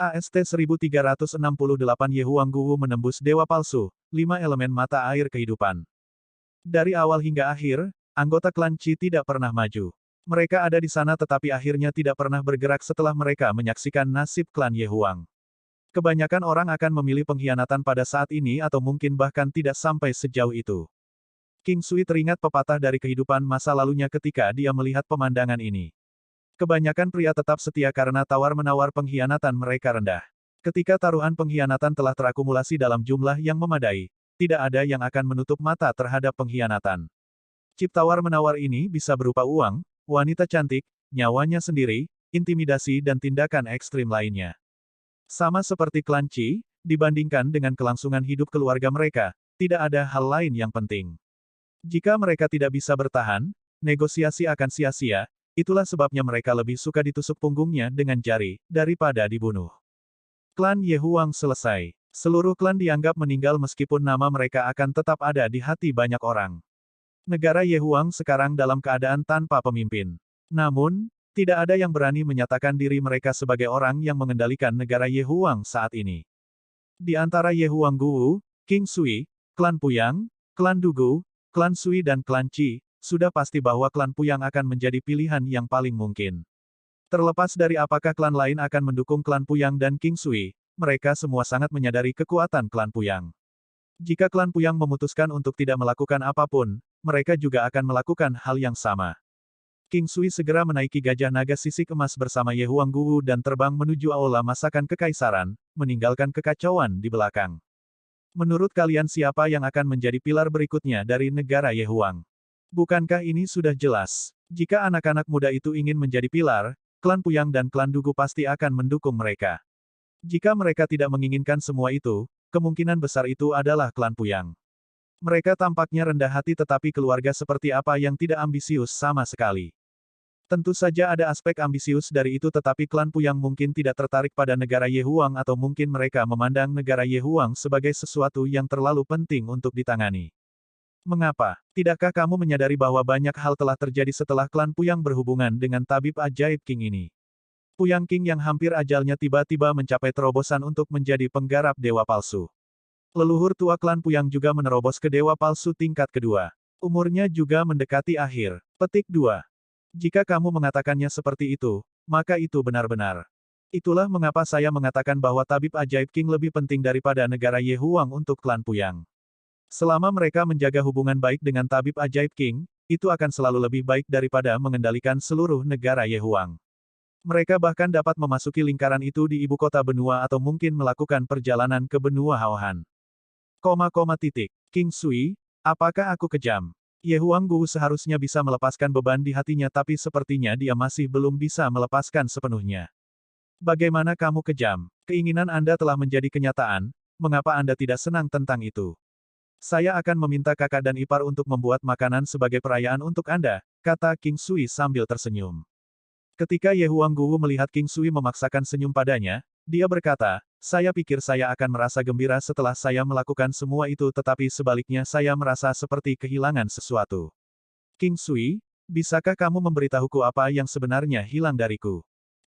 AST 1368 Ye Huangguwu menembus Dewa Palsu, 5 elemen mata air kehidupan. Dari awal hingga akhir, anggota klan Qi tidak pernah maju. Mereka ada di sana tetapi akhirnya tidak pernah bergerak setelah mereka menyaksikan nasib klan Ye Huang. Kebanyakan orang akan memilih pengkhianatan pada saat ini atau mungkin bahkan tidak sampai sejauh itu. King Sui teringat pepatah dari kehidupan masa lalunya ketika dia melihat pemandangan ini. Kebanyakan pria tetap setia karena tawar-menawar pengkhianatan mereka rendah. Ketika taruhan pengkhianatan telah terakumulasi dalam jumlah yang memadai, tidak ada yang akan menutup mata terhadap pengkhianatan. Chip tawar-menawar ini bisa berupa uang, wanita cantik, nyawanya sendiri, intimidasi dan tindakan ekstrim lainnya. Sama seperti klan Qi, dibandingkan dengan kelangsungan hidup keluarga mereka, tidak ada hal lain yang penting. Jika mereka tidak bisa bertahan, negosiasi akan sia-sia, itulah sebabnya mereka lebih suka ditusuk punggungnya dengan jari, daripada dibunuh. Klan Ye Huang selesai. Seluruh klan dianggap meninggal meskipun nama mereka akan tetap ada di hati banyak orang. Negara Ye Huang sekarang dalam keadaan tanpa pemimpin. Namun, tidak ada yang berani menyatakan diri mereka sebagai orang yang mengendalikan negara Ye Huang saat ini. Di antara Ye Huangguwu, King Sui, klan Puyang, klan Dugu, klan Sui dan klan Qi, sudah pasti bahwa klan Puyang akan menjadi pilihan yang paling mungkin. Terlepas dari apakah klan lain akan mendukung klan Puyang dan King Sui, mereka semua sangat menyadari kekuatan klan Puyang. Jika klan Puyang memutuskan untuk tidak melakukan apapun, mereka juga akan melakukan hal yang sama. King Sui segera menaiki gajah naga sisik emas bersama Ye Huangguwu dan terbang menuju aula masakan kekaisaran, meninggalkan kekacauan di belakang. Menurut kalian siapa yang akan menjadi pilar berikutnya dari negara Ye Huang? Bukankah ini sudah jelas? Jika anak-anak muda itu ingin menjadi pilar, klan Puyang dan klan Dugu pasti akan mendukung mereka. Jika mereka tidak menginginkan semua itu, kemungkinan besar itu adalah klan Puyang. Mereka tampaknya rendah hati tetapi keluarga seperti apa yang tidak ambisius sama sekali. Tentu saja ada aspek ambisius dari itu tetapi klan Puyang mungkin tidak tertarik pada negara Ye Huang atau mungkin mereka memandang negara Ye Huang sebagai sesuatu yang terlalu penting untuk ditangani. Mengapa? Tidakkah kamu menyadari bahwa banyak hal telah terjadi setelah klan Puyang berhubungan dengan tabib ajaib King ini? Puyang King yang hampir ajalnya tiba-tiba mencapai terobosan untuk menjadi penggarap dewa palsu. Leluhur tua klan Puyang juga menerobos ke dewa palsu tingkat kedua. Umurnya juga mendekati akhir. Petik 2. Jika kamu mengatakannya seperti itu, maka itu benar-benar. Itulah mengapa saya mengatakan bahwa tabib ajaib King lebih penting daripada negara Ye Huang untuk klan Puyang. Selama mereka menjaga hubungan baik dengan tabib ajaib King, itu akan selalu lebih baik daripada mengendalikan seluruh negara Ye Huang. Mereka bahkan dapat memasuki lingkaran itu di ibu kota benua atau mungkin melakukan perjalanan ke benua Haohan. King Sui, apakah aku kejam? Ye Huangguwu seharusnya bisa melepaskan beban di hatinya tapi sepertinya dia masih belum bisa melepaskan sepenuhnya. Bagaimana kamu kejam? Keinginan Anda telah menjadi kenyataan, mengapa Anda tidak senang tentang itu? Saya akan meminta kakak dan ipar untuk membuat makanan sebagai perayaan untuk Anda, kata King Sui sambil tersenyum. Ketika Ye Huangguwu melihat King Sui memaksakan senyum padanya, dia berkata, saya pikir saya akan merasa gembira setelah saya melakukan semua itu tetapi sebaliknya saya merasa seperti kehilangan sesuatu. King Sui, bisakah kamu memberitahuku apa yang sebenarnya hilang dariku?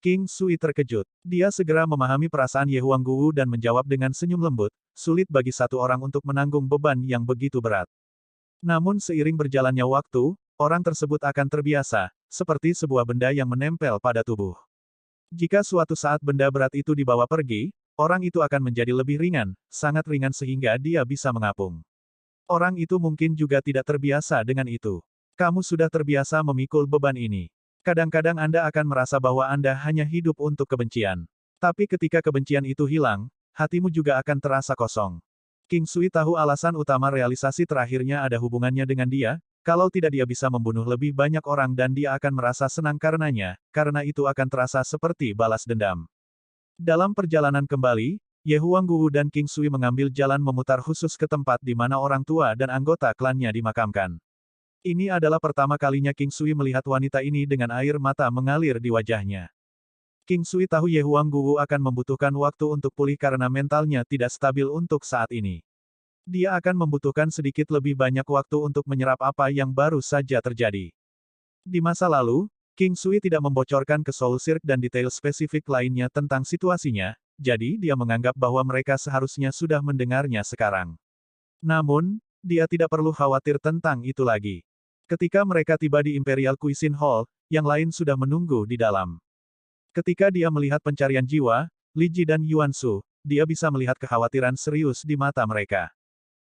King Sui terkejut. Dia segera memahami perasaan Ye Huangguwu dan menjawab dengan senyum lembut, sulit bagi satu orang untuk menanggung beban yang begitu berat. Namun seiring berjalannya waktu, orang tersebut akan terbiasa, seperti sebuah benda yang menempel pada tubuh. Jika suatu saat benda berat itu dibawa pergi, orang itu akan menjadi lebih ringan, sangat ringan sehingga dia bisa mengapung. Orang itu mungkin juga tidak terbiasa dengan itu. Kamu sudah terbiasa memikul beban ini. Kadang-kadang Anda akan merasa bahwa Anda hanya hidup untuk kebencian. Tapi ketika kebencian itu hilang, hatimu juga akan terasa kosong. King Sui tahu alasan utama realisasi terakhirnya ada hubungannya dengan dia, kalau tidak dia bisa membunuh lebih banyak orang dan dia akan merasa senang karenanya, karena itu akan terasa seperti balas dendam. Dalam perjalanan kembali, Ye Huangguwu dan King Sui mengambil jalan memutar khusus ke tempat di mana orang tua dan anggota klannya dimakamkan. Ini adalah pertama kalinya King Sui melihat wanita ini dengan air mata mengalir di wajahnya. King Sui tahu Ye Huangguwu akan membutuhkan waktu untuk pulih karena mentalnya tidak stabil untuk saat ini. Dia akan membutuhkan sedikit lebih banyak waktu untuk menyerap apa yang baru saja terjadi. Di masa lalu, King Sui tidak membocorkan ke Soul Cirque dan detail spesifik lainnya tentang situasinya, jadi dia menganggap bahwa mereka seharusnya sudah mendengarnya sekarang. Namun, dia tidak perlu khawatir tentang itu lagi. Ketika mereka tiba di Imperial Cuisine Hall, yang lain sudah menunggu di dalam. Ketika dia melihat pencarian jiwa, Li Ji dan Yuan Shu, dia bisa melihat kekhawatiran serius di mata mereka.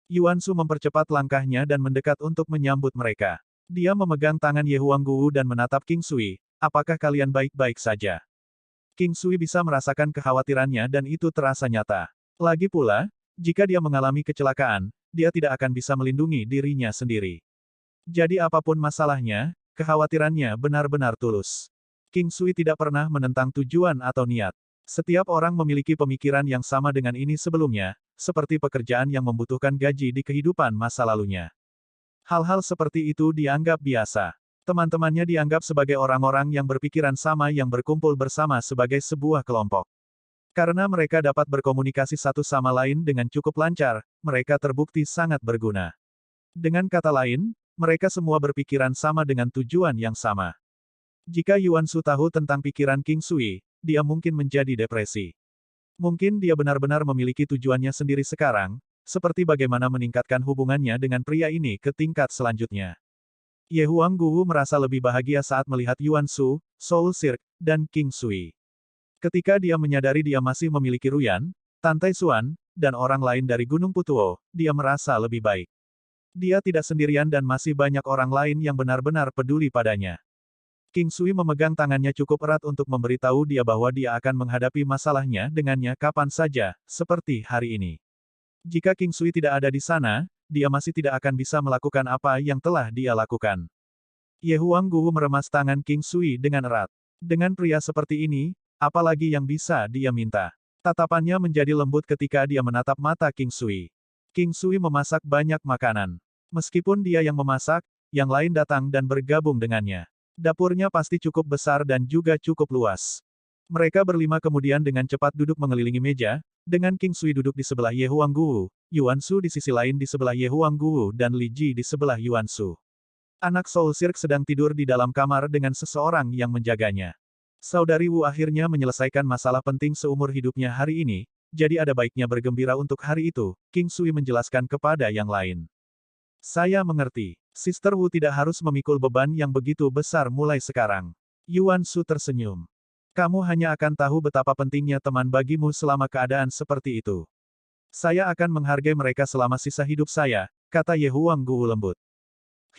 Yuan Shu mempercepat langkahnya dan mendekat untuk menyambut mereka. Dia memegang tangan Ye Huangguwu dan menatap King Sui, apakah kalian baik-baik saja? King Sui bisa merasakan kekhawatirannya dan itu terasa nyata. Lagi pula, jika dia mengalami kecelakaan, dia tidak akan bisa melindungi dirinya sendiri. Jadi apapun masalahnya, kekhawatirannya benar-benar tulus. King Sui tidak pernah menentang tujuan atau niat. Setiap orang memiliki pemikiran yang sama dengan ini sebelumnya, seperti pekerjaan yang membutuhkan gaji di kehidupan masa lalunya. Hal-hal seperti itu dianggap biasa. Teman-temannya dianggap sebagai orang-orang yang berpikiran sama yang berkumpul bersama sebagai sebuah kelompok. Karena mereka dapat berkomunikasi satu sama lain dengan cukup lancar, mereka terbukti sangat berguna. Dengan kata lain, mereka semua berpikiran sama dengan tujuan yang sama. Jika Yuan Shu tahu tentang pikiran King Sui, dia mungkin menjadi depresi. Mungkin dia benar-benar memiliki tujuannya sendiri sekarang, seperti bagaimana meningkatkan hubungannya dengan pria ini ke tingkat selanjutnya. Ye Huangguwu merasa lebih bahagia saat melihat Yuan Shu, Soul Cirque, dan King Sui. Ketika dia menyadari dia masih memiliki Ruyan, Tantai Xuan, dan orang lain dari Gunung Putuo, dia merasa lebih baik. Dia tidak sendirian dan masih banyak orang lain yang benar-benar peduli padanya. King Sui memegang tangannya cukup erat untuk memberitahu dia bahwa dia akan menghadapi masalahnya dengannya kapan saja, seperti hari ini. Jika King Sui tidak ada di sana, dia masih tidak akan bisa melakukan apa yang telah dia lakukan. Ye Huangguwu meremas tangan King Sui dengan erat. Dengan pria seperti ini, apalagi yang bisa dia minta? Tatapannya menjadi lembut ketika dia menatap mata King Sui. King Sui memasak banyak makanan. Meskipun dia yang memasak, yang lain datang dan bergabung dengannya. Dapurnya pasti cukup besar dan juga cukup luas. Mereka berlima kemudian dengan cepat duduk mengelilingi meja, dengan King Sui duduk di sebelah Ye Huangguwu, Yuan Shu di sisi lain di sebelah Ye Huangguwu dan Li Ji di sebelah Yuan Shu. Anak Soul Cirque sedang tidur di dalam kamar dengan seseorang yang menjaganya. Saudari Wu akhirnya menyelesaikan masalah penting seumur hidupnya hari ini, jadi ada baiknya bergembira untuk hari itu, King Sui menjelaskan kepada yang lain. Saya mengerti. Sister Wu tidak harus memikul beban yang begitu besar mulai sekarang. Yuan Shu tersenyum. Kamu hanya akan tahu betapa pentingnya teman bagimu selama keadaan seperti itu. Saya akan menghargai mereka selama sisa hidup saya, kata Ye Huangguwu lembut.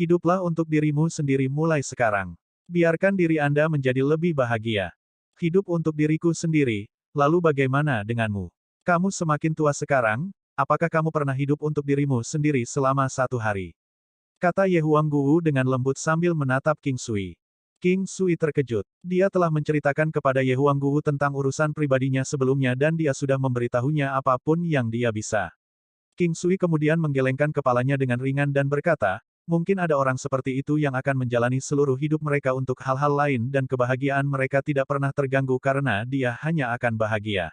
Hiduplah untuk dirimu sendiri mulai sekarang. Biarkan diri Anda menjadi lebih bahagia. Hidup untuk diriku sendiri, lalu bagaimana denganmu? Kamu semakin tua sekarang, apakah kamu pernah hidup untuk dirimu sendiri selama satu hari? Kata Ye Huangguwu dengan lembut sambil menatap King Sui. King Sui terkejut. Dia telah menceritakan kepada Ye Huangguwu tentang urusan pribadinya sebelumnya dan dia sudah memberitahunya apapun yang dia bisa. King Sui kemudian menggelengkan kepalanya dengan ringan dan berkata, mungkin ada orang seperti itu yang akan menjalani seluruh hidup mereka untuk hal-hal lain dan kebahagiaan mereka tidak pernah terganggu karena dia hanya akan bahagia.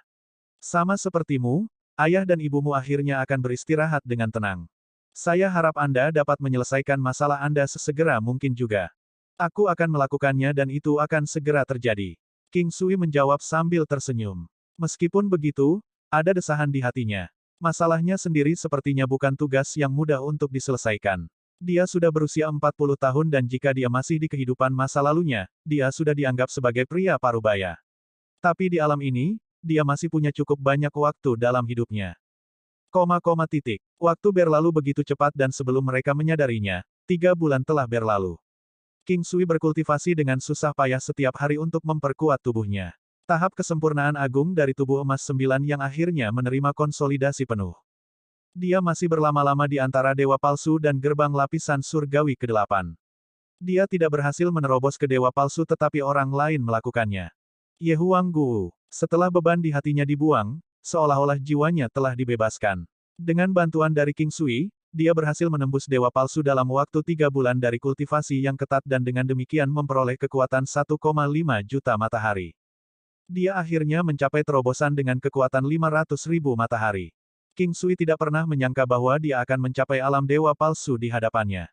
Sama sepertimu, ayah dan ibumu akhirnya akan beristirahat dengan tenang. Saya harap Anda dapat menyelesaikan masalah Anda sesegera mungkin juga. Aku akan melakukannya dan itu akan segera terjadi. King Sui menjawab sambil tersenyum. Meskipun begitu, ada desahan di hatinya. Masalahnya sendiri sepertinya bukan tugas yang mudah untuk diselesaikan. Dia sudah berusia 40 tahun dan jika dia masih di kehidupan masa lalunya, dia sudah dianggap sebagai pria parubaya. Tapi di alam ini, dia masih punya cukup banyak waktu dalam hidupnya. Waktu berlalu begitu cepat dan sebelum mereka menyadarinya, 3 bulan telah berlalu. King Sui berkultivasi dengan susah payah setiap hari untuk memperkuat tubuhnya. Tahap kesempurnaan agung dari tubuh emas 9 yang akhirnya menerima konsolidasi penuh. Dia masih berlama-lama di antara dewa palsu dan gerbang lapisan surgawi ke-8. Dia tidak berhasil menerobos ke dewa palsu tetapi orang lain melakukannya. Ye Huangguwu, setelah beban di hatinya dibuang, seolah-olah jiwanya telah dibebaskan. Dengan bantuan dari King Sui, dia berhasil menembus dewa palsu dalam waktu 3 bulan dari kultivasi yang ketat dan dengan demikian memperoleh kekuatan 1,5 juta matahari. Dia akhirnya mencapai terobosan dengan kekuatan 500.000 matahari. King Sui tidak pernah menyangka bahwa dia akan mencapai alam dewa palsu di hadapannya.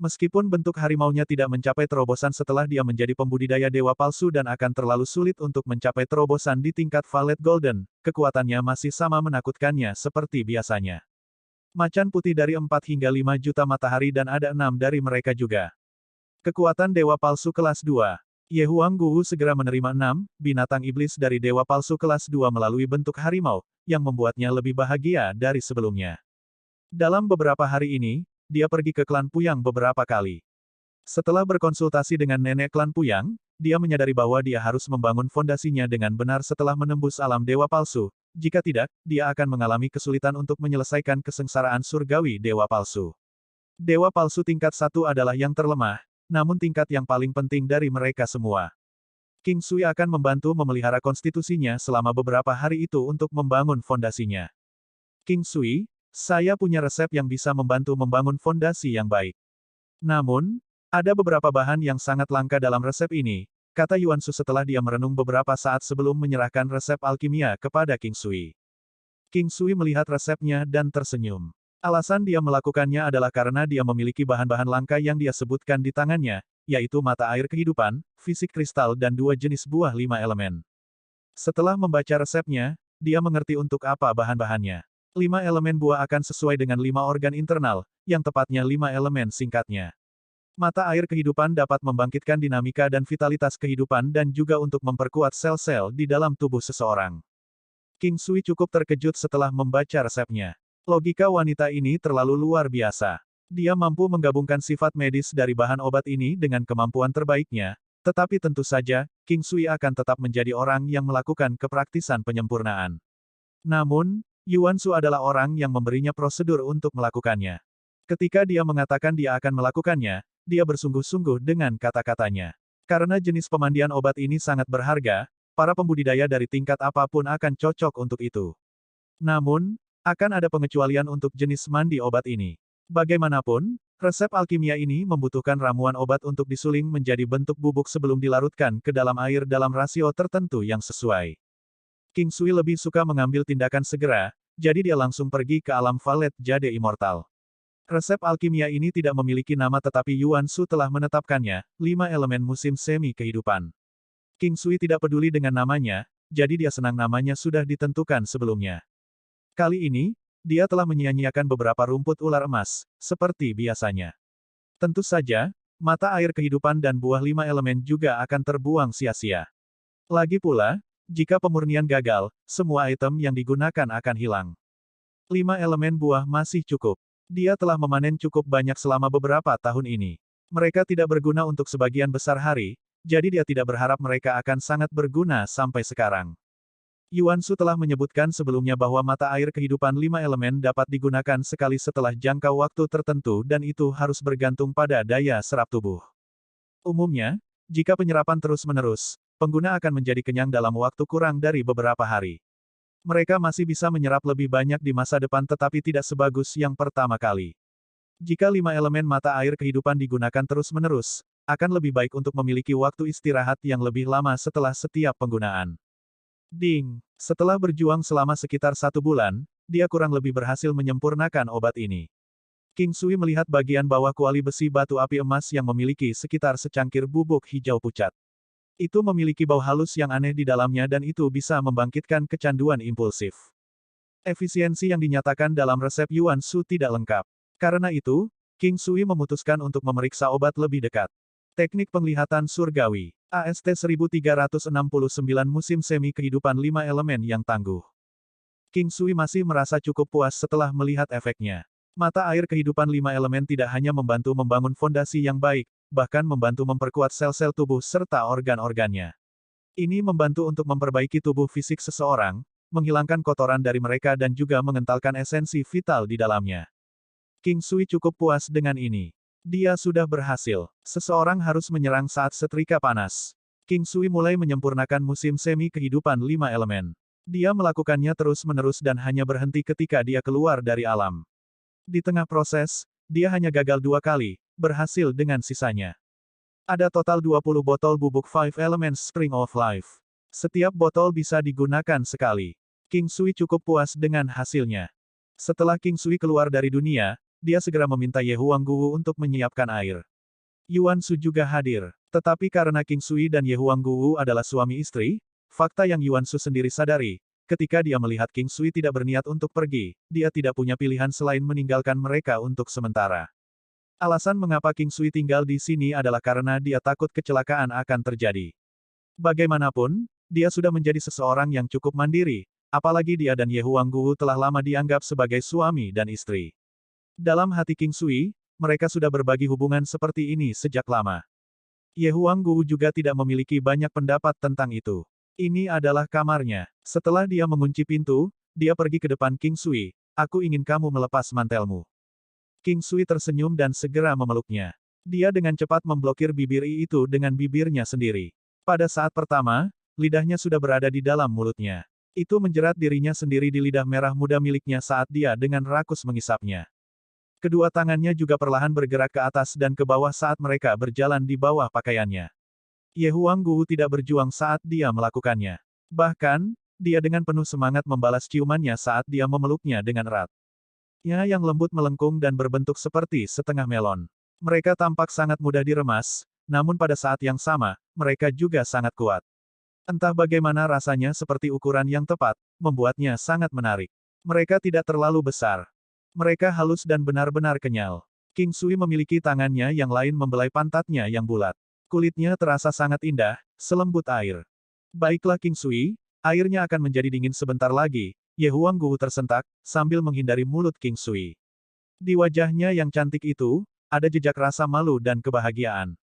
Meskipun bentuk harimaunya tidak mencapai terobosan setelah dia menjadi pembudidaya dewa palsu dan akan terlalu sulit untuk mencapai terobosan di tingkat Valet Golden, kekuatannya masih sama menakutkannya seperti biasanya. Macan putih dari 4 hingga 5 juta matahari dan ada 6 dari mereka juga. Kekuatan dewa palsu kelas 2. Ye Huangguwu segera menerima 6 binatang iblis dari dewa palsu kelas 2 melalui bentuk harimau, yang membuatnya lebih bahagia dari sebelumnya. Dalam beberapa hari ini, dia pergi ke klan Puyang beberapa kali. Setelah berkonsultasi dengan nenek klan Puyang, dia menyadari bahwa dia harus membangun fondasinya dengan benar setelah menembus alam dewa palsu. Jika tidak, dia akan mengalami kesulitan untuk menyelesaikan kesengsaraan surgawi dewa palsu. Dewa palsu tingkat 1 adalah yang terlemah, namun tingkat yang paling penting dari mereka semua. King Sui akan membantu memelihara konstitusinya selama beberapa hari itu untuk membangun fondasinya. King Sui, saya punya resep yang bisa membantu membangun fondasi yang baik. Namun, ada beberapa bahan yang sangat langka dalam resep ini, kata Yuan Shu setelah dia merenung beberapa saat sebelum menyerahkan resep alkimia kepada King Sui. King Sui melihat resepnya dan tersenyum. Alasan dia melakukannya adalah karena dia memiliki bahan-bahan langka yang dia sebutkan di tangannya, yaitu mata air kehidupan, fisik kristal dan 2 jenis buah 5 elemen. Setelah membaca resepnya, dia mengerti untuk apa bahan-bahannya. 5 elemen buah akan sesuai dengan 5 organ internal, yang tepatnya 5 elemen singkatnya. Mata air kehidupan dapat membangkitkan dinamika dan vitalitas kehidupan dan juga untuk memperkuat sel-sel di dalam tubuh seseorang. King Sui cukup terkejut setelah membaca resepnya. Logika wanita ini terlalu luar biasa. Dia mampu menggabungkan sifat medis dari bahan obat ini dengan kemampuan terbaiknya, tetapi tentu saja, King Sui akan tetap menjadi orang yang melakukan kepraktisan penyempurnaan. Namun, Yuan Shu adalah orang yang memberinya prosedur untuk melakukannya. Ketika dia mengatakan dia akan melakukannya, dia bersungguh-sungguh dengan kata-katanya. Karena jenis pemandian obat ini sangat berharga, para pembudidaya dari tingkat apapun akan cocok untuk itu. Namun, akan ada pengecualian untuk jenis mandi obat ini. Bagaimanapun, resep alkimia ini membutuhkan ramuan obat untuk disuling menjadi bentuk bubuk sebelum dilarutkan ke dalam air dalam rasio tertentu yang sesuai. King Sui lebih suka mengambil tindakan segera, jadi dia langsung pergi ke alam Valet Jade Immortal. Resep alkimia ini tidak memiliki nama tetapi Yuan Shu telah menetapkannya, 5 elemen musim semi kehidupan. King Sui tidak peduli dengan namanya, jadi dia senang namanya sudah ditentukan sebelumnya. Kali ini, dia telah menyia-nyiakan beberapa rumput ular emas, seperti biasanya. Tentu saja, mata air kehidupan dan buah 5 elemen juga akan terbuang sia-sia. Lagi pula, jika pemurnian gagal, semua item yang digunakan akan hilang. 5 elemen buah masih cukup. Dia telah memanen cukup banyak selama beberapa tahun ini. Mereka tidak berguna untuk sebagian besar hari, jadi dia tidak berharap mereka akan sangat berguna sampai sekarang. Yuan Shu telah menyebutkan sebelumnya bahwa mata air kehidupan 5 elemen dapat digunakan sekali setelah jangka waktu tertentu dan itu harus bergantung pada daya serap tubuh. Umumnya, jika penyerapan terus-menerus, pengguna akan menjadi kenyang dalam waktu kurang dari beberapa hari. Mereka masih bisa menyerap lebih banyak di masa depan tetapi tidak sebagus yang pertama kali. Jika 5 elemen mata air kehidupan digunakan terus-menerus, akan lebih baik untuk memiliki waktu istirahat yang lebih lama setelah setiap penggunaan. Ding! Setelah berjuang selama sekitar 1 bulan, dia kurang lebih berhasil menyempurnakan obat ini. King Sui melihat bagian bawah kuali besi batu api emas yang memiliki sekitar secangkir bubuk hijau pucat. Itu memiliki bau halus yang aneh di dalamnya dan itu bisa membangkitkan kecanduan impulsif. Efisiensi yang dinyatakan dalam resep Yuan Shu tidak lengkap. Karena itu, King Sui memutuskan untuk memeriksa obat lebih dekat. Teknik penglihatan surgawi. AST 1369 musim semi kehidupan 5 elemen yang tangguh. King Sui masih merasa cukup puas setelah melihat efeknya. Mata air kehidupan 5 elemen tidak hanya membantu membangun fondasi yang baik, bahkan membantu memperkuat sel-sel tubuh serta organ-organnya. Ini membantu untuk memperbaiki tubuh fisik seseorang, menghilangkan kotoran dari mereka dan juga mengentalkan esensi vital di dalamnya. King Sui cukup puas dengan ini. Dia sudah berhasil. Seseorang harus menyerang saat setrika panas. King Sui mulai menyempurnakan musim semi kehidupan 5 elemen. Dia melakukannya terus-menerus dan hanya berhenti ketika dia keluar dari alam. Di tengah proses, dia hanya gagal 2 kali, berhasil dengan sisanya. Ada total 20 botol bubuk Five Elements Spring of Life. Setiap botol bisa digunakan sekali. King Sui cukup puas dengan hasilnya. Setelah King Sui keluar dari dunia, dia segera meminta Ye Huangguwu untuk menyiapkan air. Yuan Shu juga hadir. Tetapi karena King Sui dan Ye Huangguwu adalah suami istri, fakta yang Yuan Shu sendiri sadari, ketika dia melihat King Sui tidak berniat untuk pergi, dia tidak punya pilihan selain meninggalkan mereka untuk sementara. Alasan mengapa King Sui tinggal di sini adalah karena dia takut kecelakaan akan terjadi. Bagaimanapun, dia sudah menjadi seseorang yang cukup mandiri, apalagi dia dan Ye Huangguwu telah lama dianggap sebagai suami dan istri. Dalam hati King Sui, mereka sudah berbagi hubungan seperti ini sejak lama. Ye Huangguwu juga tidak memiliki banyak pendapat tentang itu. Ini adalah kamarnya. Setelah dia mengunci pintu, dia pergi ke depan King Sui. Aku ingin kamu melepas mantelmu. King Sui tersenyum dan segera memeluknya. Dia dengan cepat memblokir bibir itu dengan bibirnya sendiri. Pada saat pertama, lidahnya sudah berada di dalam mulutnya. Itu menjerat dirinya sendiri di lidah merah muda miliknya saat dia dengan rakus mengisapnya. Kedua tangannya juga perlahan bergerak ke atas dan ke bawah saat mereka berjalan di bawah pakaiannya. Ye Huangguwu tidak berjuang saat dia melakukannya. Bahkan, dia dengan penuh semangat membalas ciumannya saat dia memeluknya dengan erat. Yang lembut melengkung dan berbentuk seperti setengah melon. Mereka tampak sangat mudah diremas, namun pada saat yang sama, mereka juga sangat kuat. Entah bagaimana rasanya seperti ukuran yang tepat, membuatnya sangat menarik. Mereka tidak terlalu besar. Mereka halus dan benar-benar kenyal. King Sui memiliki tangannya yang lain membelai pantatnya yang bulat. Kulitnya terasa sangat indah, selembut air. Baiklah King Sui, airnya akan menjadi dingin sebentar lagi. Ye Huangguwu tersentak, sambil menghindari mulut King Sui. Di wajahnya yang cantik itu, ada jejak rasa malu dan kebahagiaan.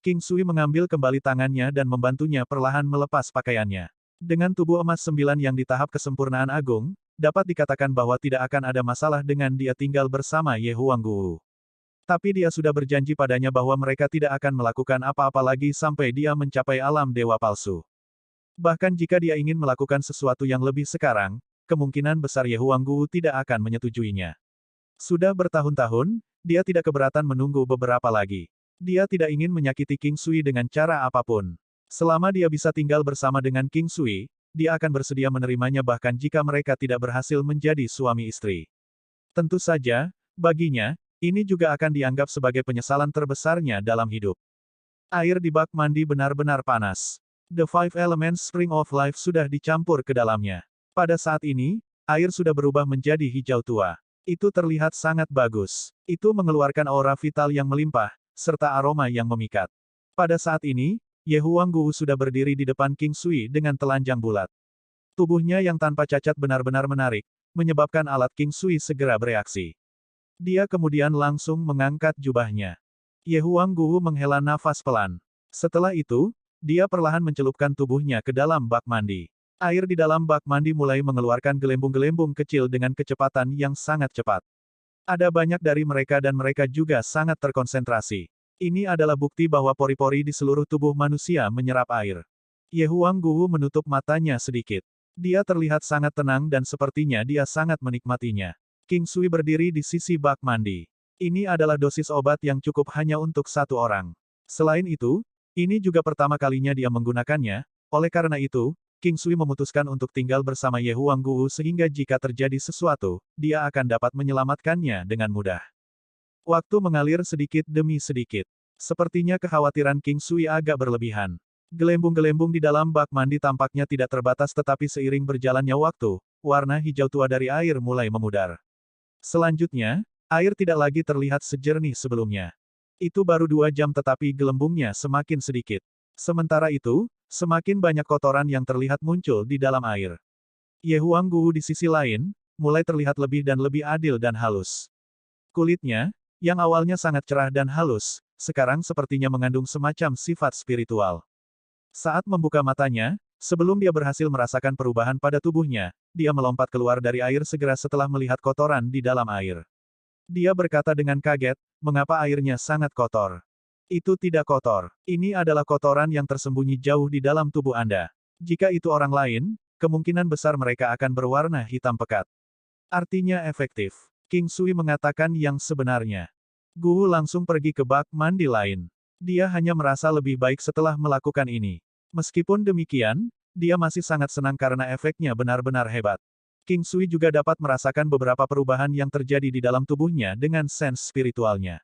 King Sui mengambil kembali tangannya dan membantunya perlahan melepas pakaiannya. Dengan tubuh emas 9 yang di tahap kesempurnaan agung, dapat dikatakan bahwa tidak akan ada masalah dengan dia tinggal bersama Ye Huangguwu. Tapi dia sudah berjanji padanya bahwa mereka tidak akan melakukan apa-apa lagi sampai dia mencapai alam dewa palsu. Bahkan jika dia ingin melakukan sesuatu yang lebih sekarang, kemungkinan besar Ye Huangguwu tidak akan menyetujuinya. Sudah bertahun-tahun, dia tidak keberatan menunggu beberapa lagi. Dia tidak ingin menyakiti King Sui dengan cara apapun. Selama dia bisa tinggal bersama dengan King Sui, dia akan bersedia menerimanya bahkan jika mereka tidak berhasil menjadi suami istri. Tentu saja, baginya, ini juga akan dianggap sebagai penyesalan terbesarnya dalam hidup. Air di bak mandi benar-benar panas. The Five Elements Spring of Life sudah dicampur ke dalamnya. Pada saat ini, air sudah berubah menjadi hijau tua. Itu terlihat sangat bagus. Itu mengeluarkan aura vital yang melimpah, serta aroma yang memikat. Pada saat ini, Ye Huangguwu sudah berdiri di depan King Sui dengan telanjang bulat. Tubuhnya yang tanpa cacat benar-benar menarik, menyebabkan alat King Sui segera bereaksi. Dia kemudian langsung mengangkat jubahnya. Ye Huangguwu menghela nafas pelan. Setelah itu, dia perlahan mencelupkan tubuhnya ke dalam bak mandi. Air di dalam bak mandi mulai mengeluarkan gelembung-gelembung kecil dengan kecepatan yang sangat cepat. Ada banyak dari mereka dan mereka juga sangat terkonsentrasi. Ini adalah bukti bahwa pori-pori di seluruh tubuh manusia menyerap air. Ye Huangguwu menutup matanya sedikit. Dia terlihat sangat tenang dan sepertinya dia sangat menikmatinya. King Sui berdiri di sisi bak mandi. Ini adalah dosis obat yang cukup hanya untuk satu orang. Selain itu, ini juga pertama kalinya dia menggunakannya, oleh karena itu, King Sui memutuskan untuk tinggal bersama Ye Huangguwu sehingga jika terjadi sesuatu, dia akan dapat menyelamatkannya dengan mudah. Waktu mengalir sedikit demi sedikit. Sepertinya kekhawatiran King Sui agak berlebihan. Gelembung-gelembung di dalam bak mandi tampaknya tidak terbatas tetapi seiring berjalannya waktu, warna hijau tua dari air mulai memudar. Selanjutnya, air tidak lagi terlihat sejernih sebelumnya. Itu baru 2 jam tetapi gelembungnya semakin sedikit. Sementara itu, semakin banyak kotoran yang terlihat muncul di dalam air. Ye Huangguwu di sisi lain, mulai terlihat lebih dan lebih adil dan halus. Kulitnya, yang awalnya sangat cerah dan halus, sekarang sepertinya mengandung semacam sifat spiritual. Saat membuka matanya, sebelum dia berhasil merasakan perubahan pada tubuhnya, dia melompat keluar dari air segera setelah melihat kotoran di dalam air. Dia berkata dengan kaget, mengapa airnya sangat kotor? Itu tidak kotor. Ini adalah kotoran yang tersembunyi jauh di dalam tubuh Anda. Jika itu orang lain, kemungkinan besar mereka akan berwarna hitam pekat. Artinya efektif. King Sui mengatakan yang sebenarnya. Guwu langsung pergi ke bak mandi lain. Dia hanya merasa lebih baik setelah melakukan ini. Meskipun demikian, dia masih sangat senang karena efeknya benar-benar hebat. King Sui juga dapat merasakan beberapa perubahan yang terjadi di dalam tubuhnya dengan sense spiritualnya.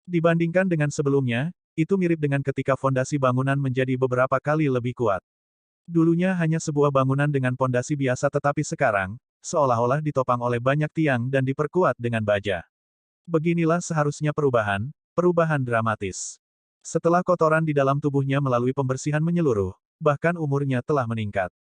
Dibandingkan dengan sebelumnya, itu mirip dengan ketika fondasi bangunan menjadi beberapa kali lebih kuat. Dulunya hanya sebuah bangunan dengan pondasi biasa tetapi sekarang, seolah-olah ditopang oleh banyak tiang dan diperkuat dengan baja. Beginilah seharusnya perubahan, perubahan dramatis. Setelah kotoran di dalam tubuhnya melalui pembersihan menyeluruh, bahkan umurnya telah meningkat.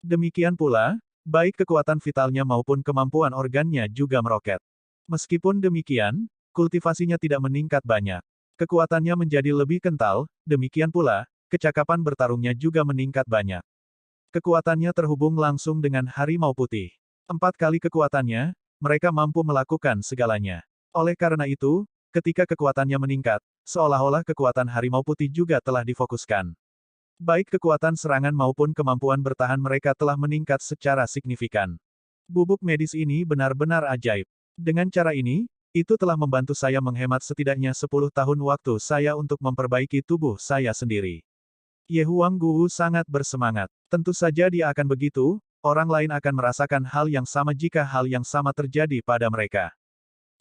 Demikian pula, baik kekuatan vitalnya maupun kemampuan organnya juga meroket. Meskipun demikian, kultivasinya tidak meningkat banyak. Kekuatannya menjadi lebih kental, demikian pula, kecakapan bertarungnya juga meningkat banyak. Kekuatannya terhubung langsung dengan harimau putih. 4 kali kekuatannya, mereka mampu melakukan segalanya. Oleh karena itu, ketika kekuatannya meningkat, seolah-olah kekuatan harimau putih juga telah difokuskan. Baik kekuatan serangan maupun kemampuan bertahan mereka telah meningkat secara signifikan. Bubuk medis ini benar-benar ajaib. Dengan cara ini, itu telah membantu saya menghemat setidaknya 10 tahun waktu saya untuk memperbaiki tubuh saya sendiri. Ye Huangguo sangat bersemangat. Tentu saja dia akan begitu, orang lain akan merasakan hal yang sama jika hal yang sama terjadi pada mereka.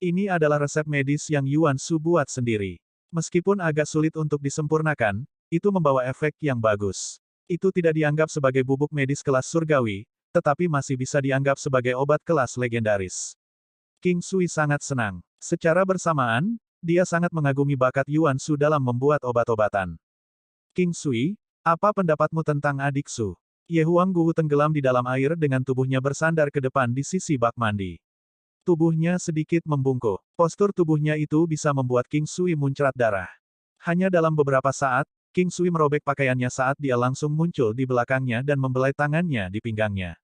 Ini adalah resep medis yang Yuan Shu buat sendiri. Meskipun agak sulit untuk disempurnakan, itu membawa efek yang bagus. Itu tidak dianggap sebagai bubuk medis kelas surgawi, tetapi masih bisa dianggap sebagai obat kelas legendaris. King Sui sangat senang. Secara bersamaan, dia sangat mengagumi bakat Yuan Shu dalam membuat obat-obatan. King Sui, apa pendapatmu tentang adik Su? Ye Huangguo tenggelam di dalam air dengan tubuhnya bersandar ke depan di sisi bak mandi. Tubuhnya sedikit membungkuk. Postur tubuhnya itu bisa membuat King Sui muncrat darah. Hanya dalam beberapa saat, King Sui merobek pakaiannya saat dia langsung muncul di belakangnya dan membelai tangannya di pinggangnya.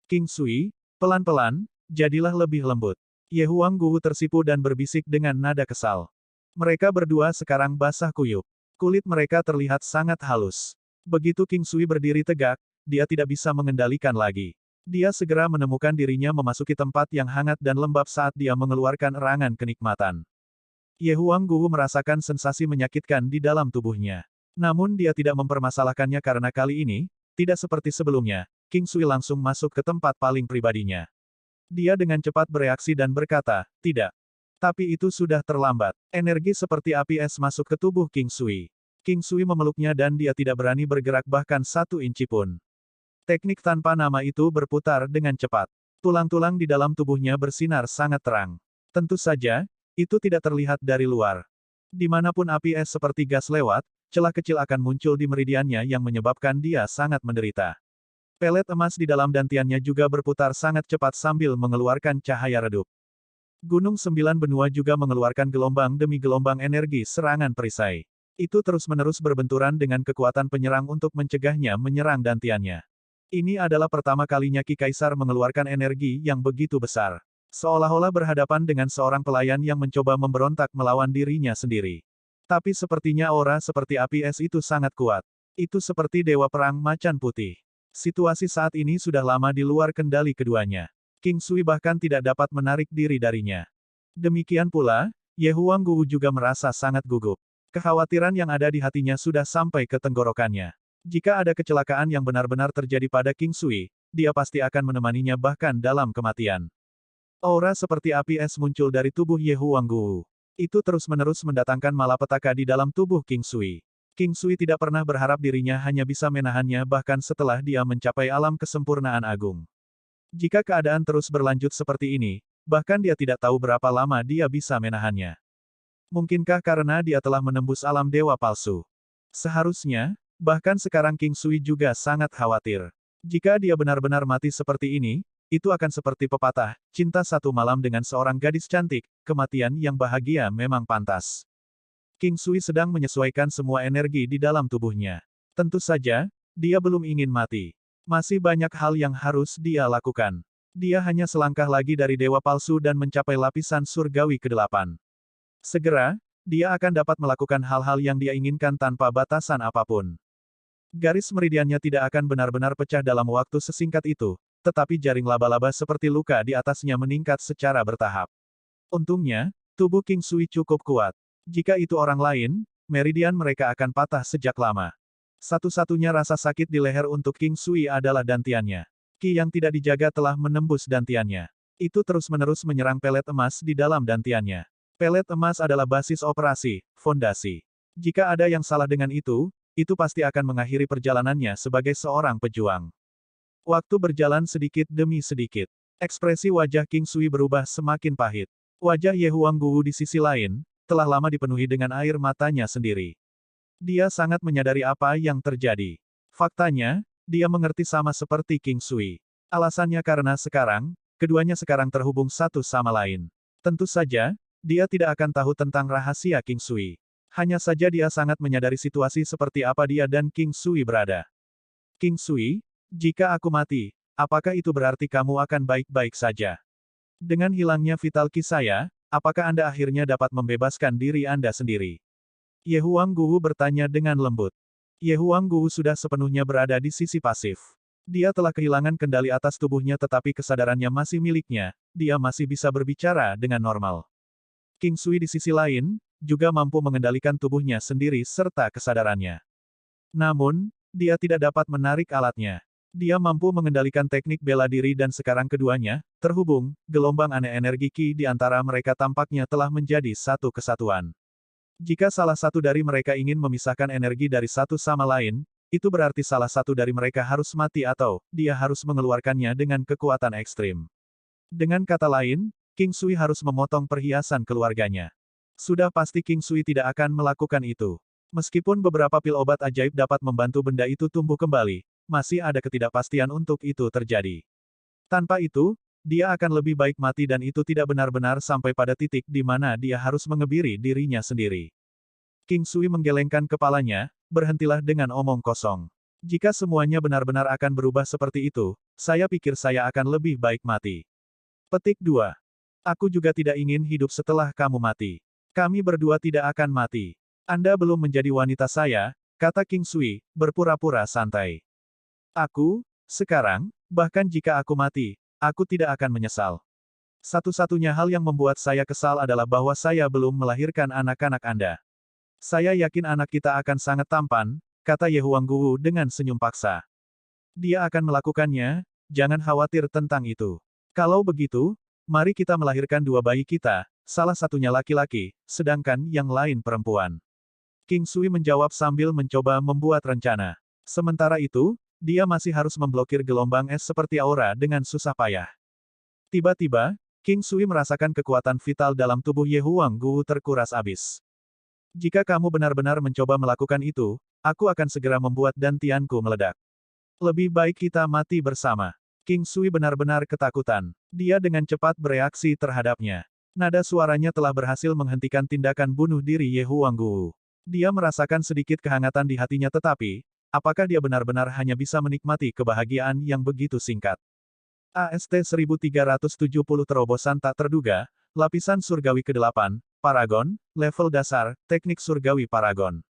King Sui, pelan-pelan, jadilah lebih lembut. Ye Huangguo tersipu dan berbisik dengan nada kesal. Mereka berdua sekarang basah kuyup. Kulit mereka terlihat sangat halus. Begitu King Sui berdiri tegak, dia tidak bisa mengendalikan lagi. Dia segera menemukan dirinya memasuki tempat yang hangat dan lembab saat dia mengeluarkan erangan kenikmatan. Ye Huangguo merasakan sensasi menyakitkan di dalam tubuhnya. Namun dia tidak mempermasalahkannya karena kali ini, tidak seperti sebelumnya, King Sui langsung masuk ke tempat paling pribadinya. Dia dengan cepat bereaksi dan berkata, tidak. Tapi itu sudah terlambat. Energi seperti api es masuk ke tubuh King Sui. King Sui memeluknya dan dia tidak berani bergerak bahkan 1 inci pun. Teknik tanpa nama itu berputar dengan cepat. Tulang-tulang di dalam tubuhnya bersinar sangat terang. Tentu saja, itu tidak terlihat dari luar. Dimanapun api es seperti gas lewat, celah kecil akan muncul di meridiannya yang menyebabkan dia sangat menderita. Pelet emas di dalam dantiannya juga berputar sangat cepat sambil mengeluarkan cahaya redup. Gunung 9 benua juga mengeluarkan gelombang demi gelombang energi serangan perisai. Itu terus-menerus berbenturan dengan kekuatan penyerang untuk mencegahnya menyerang dantiannya. Ini adalah pertama kalinya Ki Kaisar mengeluarkan energi yang begitu besar. Seolah-olah berhadapan dengan seorang pelayan yang mencoba memberontak melawan dirinya sendiri. Tapi sepertinya aura seperti api es itu sangat kuat. Itu seperti dewa perang macan putih. Situasi saat ini sudah lama di luar kendali keduanya. King Sui bahkan tidak dapat menarik diri darinya. Demikian pula, Ye Huangguo juga merasa sangat gugup. Kekhawatiran yang ada di hatinya sudah sampai ke tenggorokannya. Jika ada kecelakaan yang benar-benar terjadi pada King Sui, dia pasti akan menemaninya bahkan dalam kematian. Aura seperti api es muncul dari tubuh Ye Huangguo. Itu terus-menerus mendatangkan malapetaka di dalam tubuh King Sui. King Sui tidak pernah berharap dirinya hanya bisa menahannya bahkan setelah dia mencapai alam kesempurnaan agung. Jika keadaan terus berlanjut seperti ini, bahkan dia tidak tahu berapa lama dia bisa menahannya. Mungkinkah karena dia telah menembus alam dewa palsu? Seharusnya, bahkan sekarang King Sui juga sangat khawatir. Jika dia benar-benar mati seperti ini, itu akan seperti pepatah, cinta satu malam dengan seorang gadis cantik, kematian yang bahagia memang pantas. King Sui sedang menyesuaikan semua energi di dalam tubuhnya. Tentu saja, dia belum ingin mati. Masih banyak hal yang harus dia lakukan. Dia hanya selangkah lagi dari dewa palsu dan mencapai lapisan surgawi ke-8. Segera, dia akan dapat melakukan hal-hal yang dia inginkan tanpa batasan apapun. Garis meridiannya tidak akan benar-benar pecah dalam waktu sesingkat itu, tetapi jaring laba-laba seperti luka di atasnya meningkat secara bertahap. Untungnya, tubuh King Sui cukup kuat. Jika itu orang lain, meridian mereka akan patah sejak lama. Satu-satunya rasa sakit di leher untuk King Sui adalah dantiannya. Ki yang tidak dijaga telah menembus dantiannya. Itu terus-menerus menyerang pelet emas di dalam dantiannya. Pelet emas adalah basis operasi, fondasi. Jika ada yang salah dengan itu pasti akan mengakhiri perjalanannya sebagai seorang pejuang. Waktu berjalan sedikit demi sedikit. Ekspresi wajah King Sui berubah semakin pahit. Wajah Ye Huangguwu di sisi lain, telah lama dipenuhi dengan air matanya sendiri. Dia sangat menyadari apa yang terjadi. Faktanya, dia mengerti sama seperti King Sui. Alasannya karena sekarang, keduanya sekarang terhubung satu sama lain. Tentu saja, dia tidak akan tahu tentang rahasia King Sui. Hanya saja dia sangat menyadari situasi seperti apa dia dan King Sui berada. King Sui, jika aku mati, apakah itu berarti kamu akan baik-baik saja? Dengan hilangnya vital ki saya, apakah Anda akhirnya dapat membebaskan diri Anda sendiri? Ye Huangguwu bertanya dengan lembut. Ye Huangguwu sudah sepenuhnya berada di sisi pasif. Dia telah kehilangan kendali atas tubuhnya tetapi kesadarannya masih miliknya, dia masih bisa berbicara dengan normal. King Sui di sisi lain, juga mampu mengendalikan tubuhnya sendiri serta kesadarannya. Namun, dia tidak dapat menarik alatnya. Dia mampu mengendalikan teknik bela diri dan sekarang keduanya, terhubung, gelombang aneh energi Ki di antara mereka tampaknya telah menjadi satu kesatuan. Jika salah satu dari mereka ingin memisahkan energi dari satu sama lain, itu berarti salah satu dari mereka harus mati atau, dia harus mengeluarkannya dengan kekuatan ekstrim. Dengan kata lain, King Sui harus memotong perhiasan keluarganya. Sudah pasti King Sui tidak akan melakukan itu. Meskipun beberapa pil obat ajaib dapat membantu benda itu tumbuh kembali, masih ada ketidakpastian untuk itu terjadi. Tanpa itu, dia akan lebih baik mati dan itu tidak benar-benar sampai pada titik di mana dia harus mengebiri dirinya sendiri. King Sui menggelengkan kepalanya, berhentilah dengan omong kosong. Jika semuanya benar-benar akan berubah seperti itu, saya pikir saya akan lebih baik mati. Petik 2. Aku juga tidak ingin hidup setelah kamu mati. Kami berdua tidak akan mati. Anda belum menjadi wanita saya, kata King Sui, berpura-pura santai. Aku, sekarang, bahkan jika aku mati, aku tidak akan menyesal. Satu-satunya hal yang membuat saya kesal adalah bahwa saya belum melahirkan anak-anak Anda. Saya yakin anak kita akan sangat tampan, kata Ye Huangguwu dengan senyum paksa. Dia akan melakukannya, jangan khawatir tentang itu. Kalau begitu, mari kita melahirkan dua bayi kita, salah satunya laki-laki, sedangkan yang lain perempuan. King Sui menjawab sambil mencoba membuat rencana. Sementara itu, dia masih harus memblokir gelombang es seperti aura dengan susah payah. Tiba-tiba, King Sui merasakan kekuatan vital dalam tubuh Ye Huangguwu terkuras abis. Jika kamu benar-benar mencoba melakukan itu, aku akan segera membuat dantianku meledak. Lebih baik kita mati bersama. King Sui benar-benar ketakutan. Dia dengan cepat bereaksi terhadapnya. Nada suaranya telah berhasil menghentikan tindakan bunuh diri Ye Huangguwu. Dia merasakan sedikit kehangatan di hatinya tetapi, apakah dia benar-benar hanya bisa menikmati kebahagiaan yang begitu singkat? AST 1370 Terobosan tak terduga, Lapisan Surgawi ke-8, Paragon, level dasar, teknik Surgawi Paragon.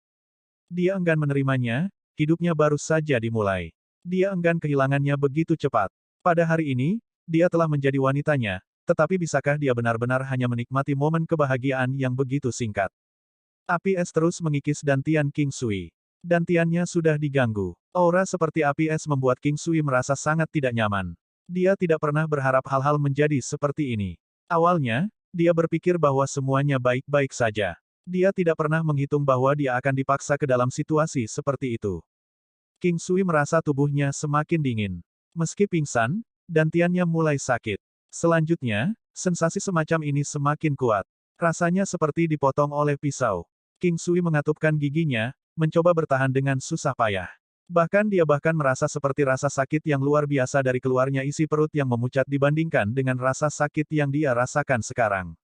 Dia enggan menerimanya, hidupnya baru saja dimulai. Dia enggan kehilangannya begitu cepat. Pada hari ini, dia telah menjadi wanitanya, tetapi bisakah dia benar-benar hanya menikmati momen kebahagiaan yang begitu singkat? Api es terus mengikis dantian King Sui. Dantiannya sudah diganggu. Aura seperti api es membuat King Sui merasa sangat tidak nyaman. Dia tidak pernah berharap hal-hal menjadi seperti ini. Awalnya, dia berpikir bahwa semuanya baik-baik saja. Dia tidak pernah menghitung bahwa dia akan dipaksa ke dalam situasi seperti itu. King Sui merasa tubuhnya semakin dingin. Meski pingsan, dantiannya mulai sakit. Selanjutnya, sensasi semacam ini semakin kuat. Rasanya seperti dipotong oleh pisau. King Sui mengatupkan giginya, mencoba bertahan dengan susah payah. Bahkan dia merasa seperti rasa sakit yang luar biasa dari keluarnya isi perut yang memucat dibandingkan dengan rasa sakit yang dia rasakan sekarang.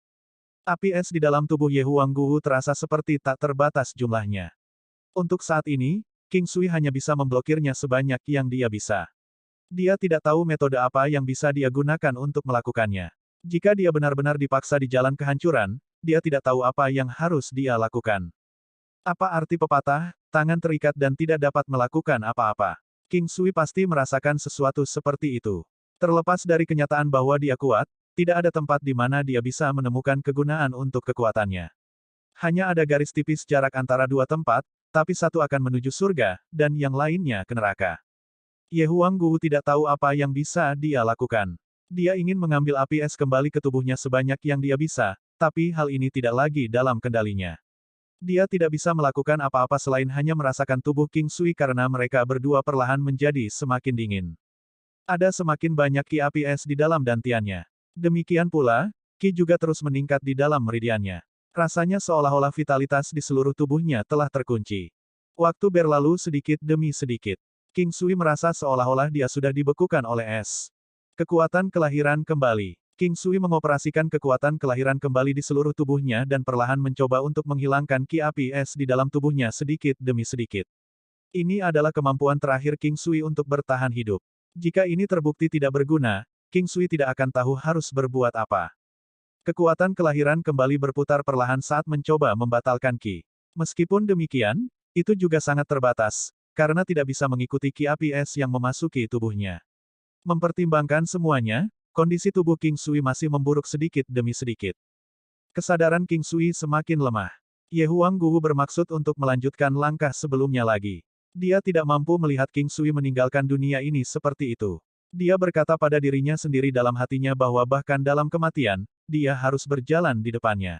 Api es di dalam tubuh Ye Huangguwu terasa seperti tak terbatas jumlahnya. Untuk saat ini, King Sui hanya bisa memblokirnya sebanyak yang dia bisa. Dia tidak tahu metode apa yang bisa dia gunakan untuk melakukannya. Jika dia benar-benar dipaksa di jalan kehancuran, dia tidak tahu apa yang harus dia lakukan. Apa arti pepatah, tangan terikat dan tidak dapat melakukan apa-apa? King Sui pasti merasakan sesuatu seperti itu. Terlepas dari kenyataan bahwa dia kuat, tidak ada tempat di mana dia bisa menemukan kegunaan untuk kekuatannya. Hanya ada garis tipis jarak antara dua tempat, tapi satu akan menuju surga, dan yang lainnya ke neraka. Ye Huanggu tidak tahu apa yang bisa dia lakukan. Dia ingin mengambil api es kembali ke tubuhnya sebanyak yang dia bisa, tapi hal ini tidak lagi dalam kendalinya. Dia tidak bisa melakukan apa-apa selain hanya merasakan tubuh King Sui karena mereka berdua perlahan menjadi semakin dingin. Ada semakin banyak ki api es di dalam dantiannya. Demikian pula, ki juga terus meningkat di dalam meridiannya. Rasanya seolah-olah vitalitas di seluruh tubuhnya telah terkunci. Waktu berlalu sedikit demi sedikit. King Sui merasa seolah-olah dia sudah dibekukan oleh es. Kekuatan kelahiran kembali. King Sui mengoperasikan kekuatan kelahiran kembali di seluruh tubuhnya dan perlahan mencoba untuk menghilangkan ki api es di dalam tubuhnya sedikit demi sedikit. Ini adalah kemampuan terakhir King Sui untuk bertahan hidup. Jika ini terbukti tidak berguna, King Sui tidak akan tahu harus berbuat apa. Kekuatan kelahiran kembali berputar perlahan saat mencoba membatalkan ki. Meskipun demikian, itu juga sangat terbatas, karena tidak bisa mengikuti ki api es yang memasuki tubuhnya. Mempertimbangkan semuanya, kondisi tubuh King Sui masih memburuk sedikit demi sedikit. Kesadaran King Sui semakin lemah. Ye Huanggu bermaksud untuk melanjutkan langkah sebelumnya lagi. Dia tidak mampu melihat King Sui meninggalkan dunia ini seperti itu. Dia berkata pada dirinya sendiri dalam hatinya bahwa bahkan dalam kematian, dia harus berjalan di depannya.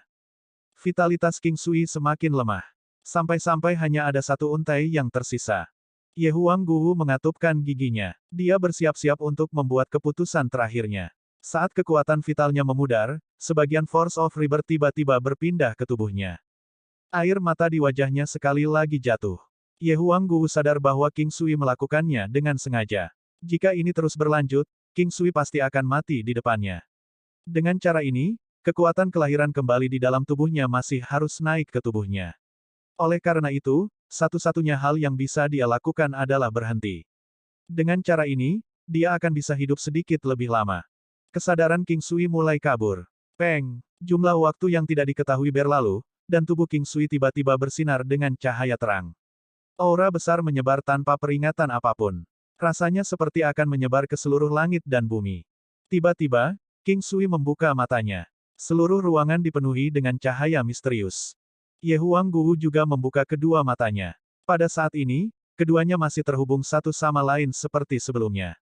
Vitalitas King Sui semakin lemah. Sampai-sampai hanya ada satu untai yang tersisa. Ye Huanggu mengatupkan giginya. Dia bersiap-siap untuk membuat keputusan terakhirnya. Saat kekuatan vitalnya memudar, sebagian Force of Rebirth tiba-tiba berpindah ke tubuhnya. Air mata di wajahnya sekali lagi jatuh. Ye Huanggu sadar bahwa King Sui melakukannya dengan sengaja. Jika ini terus berlanjut, King Sui pasti akan mati di depannya. Dengan cara ini, kekuatan kelahiran kembali di dalam tubuhnya masih harus naik ke tubuhnya. Oleh karena itu, satu-satunya hal yang bisa dia lakukan adalah berhenti. Dengan cara ini, dia akan bisa hidup sedikit lebih lama. Kesadaran King Sui mulai kabur. Peng! Jumlah waktu yang tidak diketahui berlalu, dan tubuh King Sui tiba-tiba bersinar dengan cahaya terang. Aura besar menyebar tanpa peringatan apapun. Rasanya seperti akan menyebar ke seluruh langit dan bumi. Tiba-tiba, King Sui membuka matanya. Seluruh ruangan dipenuhi dengan cahaya misterius. Ye Huanggu juga membuka kedua matanya. Pada saat ini, keduanya masih terhubung satu sama lain seperti sebelumnya.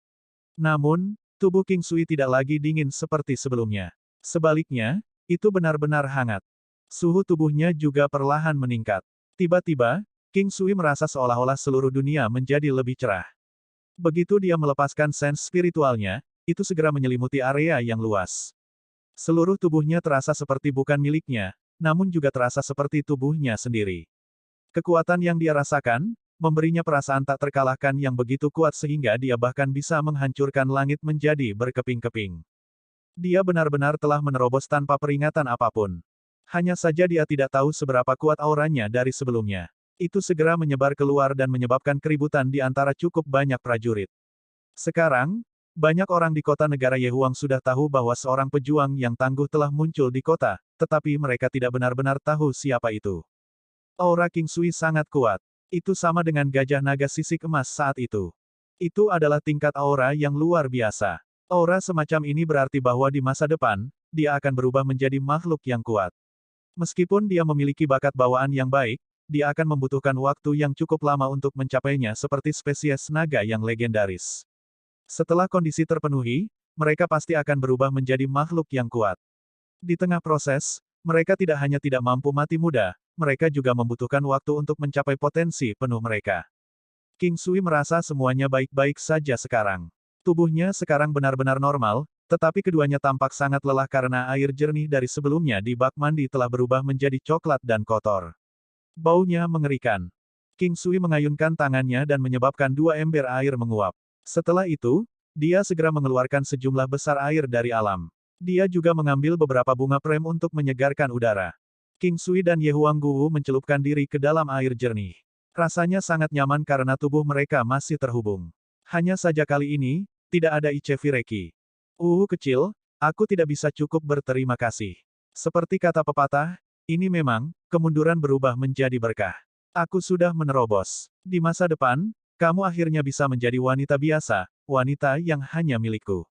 Namun, tubuh King Sui tidak lagi dingin seperti sebelumnya. Sebaliknya, itu benar-benar hangat. Suhu tubuhnya juga perlahan meningkat. Tiba-tiba, King Sui merasa seolah-olah seluruh dunia menjadi lebih cerah. Begitu dia melepaskan sense spiritualnya, itu segera menyelimuti area yang luas. Seluruh tubuhnya terasa seperti bukan miliknya, namun juga terasa seperti tubuhnya sendiri. Kekuatan yang dia rasakan, memberinya perasaan tak terkalahkan yang begitu kuat sehingga dia bahkan bisa menghancurkan langit menjadi berkeping-keping. Dia benar-benar telah menerobos tanpa peringatan apapun. Hanya saja dia tidak tahu seberapa kuat auranya dari sebelumnya. Itu segera menyebar keluar dan menyebabkan keributan di antara cukup banyak prajurit. Sekarang, banyak orang di kota negara Yehuang sudah tahu bahwa seorang pejuang yang tangguh telah muncul di kota, tetapi mereka tidak benar-benar tahu siapa itu. Aura King Sui sangat kuat. Itu sama dengan gajah naga sisik emas saat itu. Itu adalah tingkat aura yang luar biasa. Aura semacam ini berarti bahwa di masa depan, dia akan berubah menjadi makhluk yang kuat. Meskipun dia memiliki bakat bawaan yang baik, dia akan membutuhkan waktu yang cukup lama untuk mencapainya seperti spesies naga yang legendaris. Setelah kondisi terpenuhi, mereka pasti akan berubah menjadi makhluk yang kuat. Di tengah proses, mereka tidak hanya tidak mampu mati muda, mereka juga membutuhkan waktu untuk mencapai potensi penuh mereka. King Sui merasa semuanya baik-baik saja sekarang. Tubuhnya sekarang benar-benar normal, tetapi keduanya tampak sangat lelah karena air jernih dari sebelumnya di bak mandi telah berubah menjadi coklat dan kotor. Baunya mengerikan. King Sui mengayunkan tangannya dan menyebabkan dua ember air menguap. Setelah itu, dia segera mengeluarkan sejumlah besar air dari alam. Dia juga mengambil beberapa bunga prem untuk menyegarkan udara. King Sui dan Ye Huanggu mencelupkan diri ke dalam air jernih. Rasanya sangat nyaman karena tubuh mereka masih terhubung. Hanya saja kali ini, tidak ada Ichevireki. Kecil, aku tidak bisa cukup berterima kasih. Seperti kata pepatah, ini memang, kemunduran berubah menjadi berkah. Aku sudah menerobos. Di masa depan, kamu akhirnya bisa menjadi wanita biasa, wanita yang hanya milikku.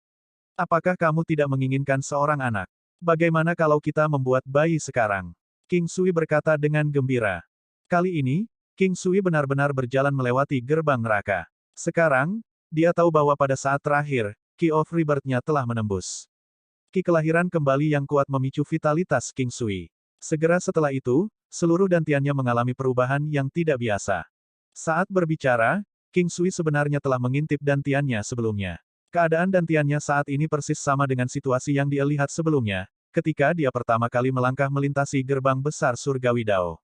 Apakah kamu tidak menginginkan seorang anak? Bagaimana kalau kita membuat bayi sekarang? King Sui berkata dengan gembira. Kali ini, King Sui benar-benar berjalan melewati gerbang neraka. Sekarang, dia tahu bahwa pada saat terakhir, Ki of Rebirth-nya telah menembus. Ki kelahiran kembali yang kuat memicu vitalitas King Sui. Segera setelah itu, seluruh dantiannya mengalami perubahan yang tidak biasa. Saat berbicara, King Sui sebenarnya telah mengintip dantiannya sebelumnya. Keadaan dantiannya saat ini persis sama dengan situasi yang dia lihat sebelumnya, ketika dia pertama kali melangkah melintasi gerbang besar surgawi Dao.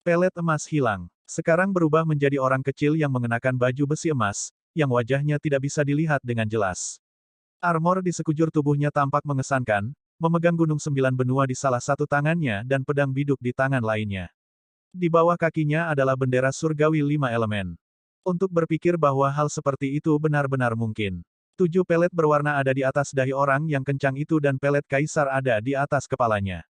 Pelet emas hilang. Sekarang berubah menjadi orang kecil yang mengenakan baju besi emas, yang wajahnya tidak bisa dilihat dengan jelas. Armor di sekujur tubuhnya tampak mengesankan, memegang gunung 9 benua di salah satu tangannya dan pedang biduk di tangan lainnya. Di bawah kakinya adalah bendera surgawi 5 elemen. Untuk berpikir bahwa hal seperti itu benar-benar mungkin. 7 pelet berwarna ada di atas dahi orang yang kencang itu dan pelet kaisar ada di atas kepalanya.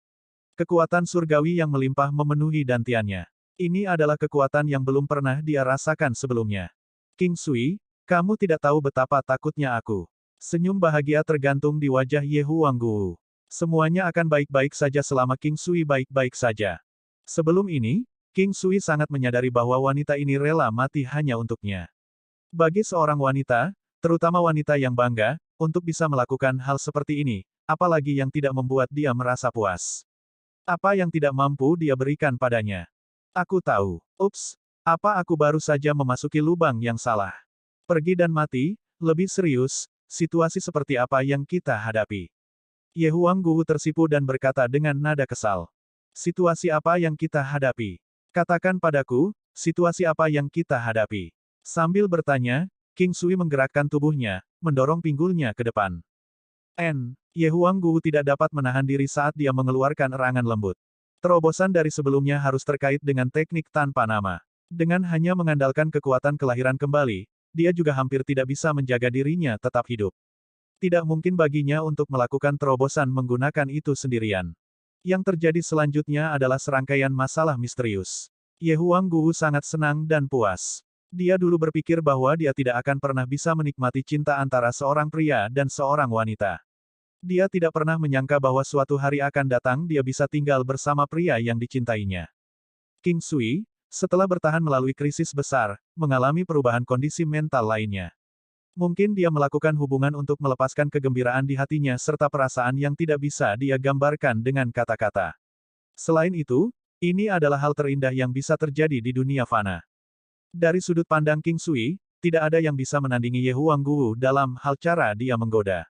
Kekuatan surgawi yang melimpah memenuhi dantiannya. Ini adalah kekuatan yang belum pernah dia rasakan sebelumnya. King Sui, kamu tidak tahu betapa takutnya aku. Senyum bahagia tergantung di wajah Ye Huangguo. Semuanya akan baik-baik saja selama King Sui baik-baik saja. Sebelum ini, King Sui sangat menyadari bahwa wanita ini rela mati hanya untuknya. Bagi seorang wanita, terutama wanita yang bangga, untuk bisa melakukan hal seperti ini, apalagi yang tidak membuat dia merasa puas. Apa yang tidak mampu dia berikan padanya? Aku tahu. Ups, apa aku baru saja memasuki lubang yang salah? Pergi dan mati, lebih serius, situasi seperti apa yang kita hadapi? Ye Huangguo tersipu dan berkata dengan nada kesal. Situasi apa yang kita hadapi? Katakan padaku, situasi apa yang kita hadapi? Sambil bertanya, King Sui menggerakkan tubuhnya, mendorong pinggulnya ke depan. Ye Huangguo tidak dapat menahan diri saat dia mengeluarkan erangan lembut. Terobosan dari sebelumnya harus terkait dengan teknik tanpa nama. Dengan hanya mengandalkan kekuatan kelahiran kembali, dia juga hampir tidak bisa menjaga dirinya tetap hidup. Tidak mungkin baginya untuk melakukan terobosan menggunakan itu sendirian. Yang terjadi selanjutnya adalah serangkaian masalah misterius. Ye Huangguo sangat senang dan puas. Dia dulu berpikir bahwa dia tidak akan pernah bisa menikmati cinta antara seorang pria dan seorang wanita. Dia tidak pernah menyangka bahwa suatu hari akan datang dia bisa tinggal bersama pria yang dicintainya. King Sui, setelah bertahan melalui krisis besar, mengalami perubahan kondisi mental lainnya. Mungkin dia melakukan hubungan untuk melepaskan kegembiraan di hatinya serta perasaan yang tidak bisa dia gambarkan dengan kata-kata. Selain itu, ini adalah hal terindah yang bisa terjadi di dunia fana. Dari sudut pandang King Sui, tidak ada yang bisa menandingi Ye Huangguo dalam hal cara dia menggoda.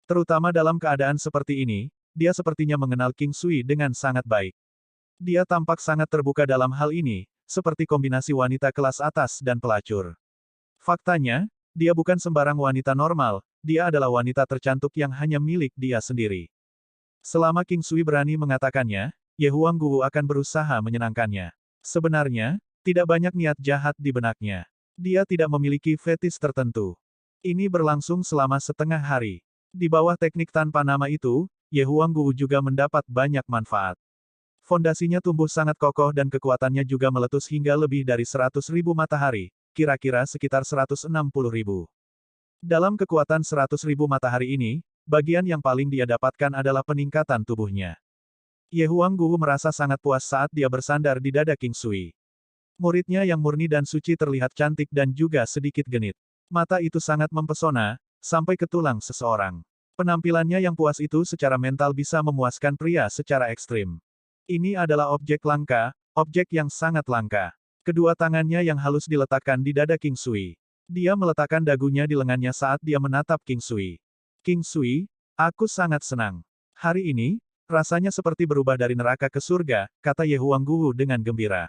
Terutama dalam keadaan seperti ini, dia sepertinya mengenal King Sui dengan sangat baik. Dia tampak sangat terbuka dalam hal ini, seperti kombinasi wanita kelas atas dan pelacur. Faktanya, dia bukan sembarang wanita normal, dia adalah wanita tercantik yang hanya milik dia sendiri. Selama King Sui berani mengatakannya, Ye Huangguo akan berusaha menyenangkannya. Sebenarnya, tidak banyak niat jahat di benaknya. Dia tidak memiliki fetis tertentu. Ini berlangsung selama setengah hari. Di bawah teknik tanpa nama itu, Ye Huangguo juga mendapat banyak manfaat. Fondasinya tumbuh sangat kokoh dan kekuatannya juga meletus hingga lebih dari 100.000 matahari, kira-kira sekitar 160.000. Dalam kekuatan 100.000 matahari ini, bagian yang paling dia dapatkan adalah peningkatan tubuhnya. Ye Huangguo merasa sangat puas saat dia bersandar di dada King Sui. Muridnya yang murni dan suci terlihat cantik dan juga sedikit genit. Mata itu sangat mempesona, sampai ke tulang seseorang. Penampilannya yang puas itu secara mental bisa memuaskan pria secara ekstrim. Ini adalah objek langka, objek yang sangat langka. Kedua tangannya yang halus diletakkan di dada King Sui. Dia meletakkan dagunya di lengannya saat dia menatap King Sui. King Sui, aku sangat senang. Hari ini, rasanya seperti berubah dari neraka ke surga, kata Ye Huangguo dengan gembira.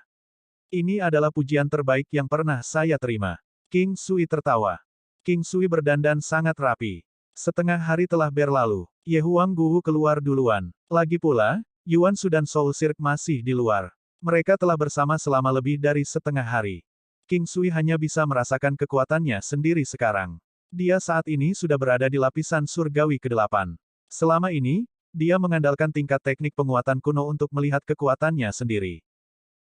Ini adalah pujian terbaik yang pernah saya terima. King Sui tertawa. King Sui berdandan sangat rapi. Setengah hari telah berlalu. Ye Huangguo keluar duluan. Lagi pula, Yuan Su dan Soul Sirk masih di luar. Mereka telah bersama selama lebih dari setengah hari. King Sui hanya bisa merasakan kekuatannya sendiri sekarang. Dia saat ini sudah berada di lapisan surgawi ke-8. Selama ini, dia mengandalkan tingkat teknik penguatan kuno untuk melihat kekuatannya sendiri.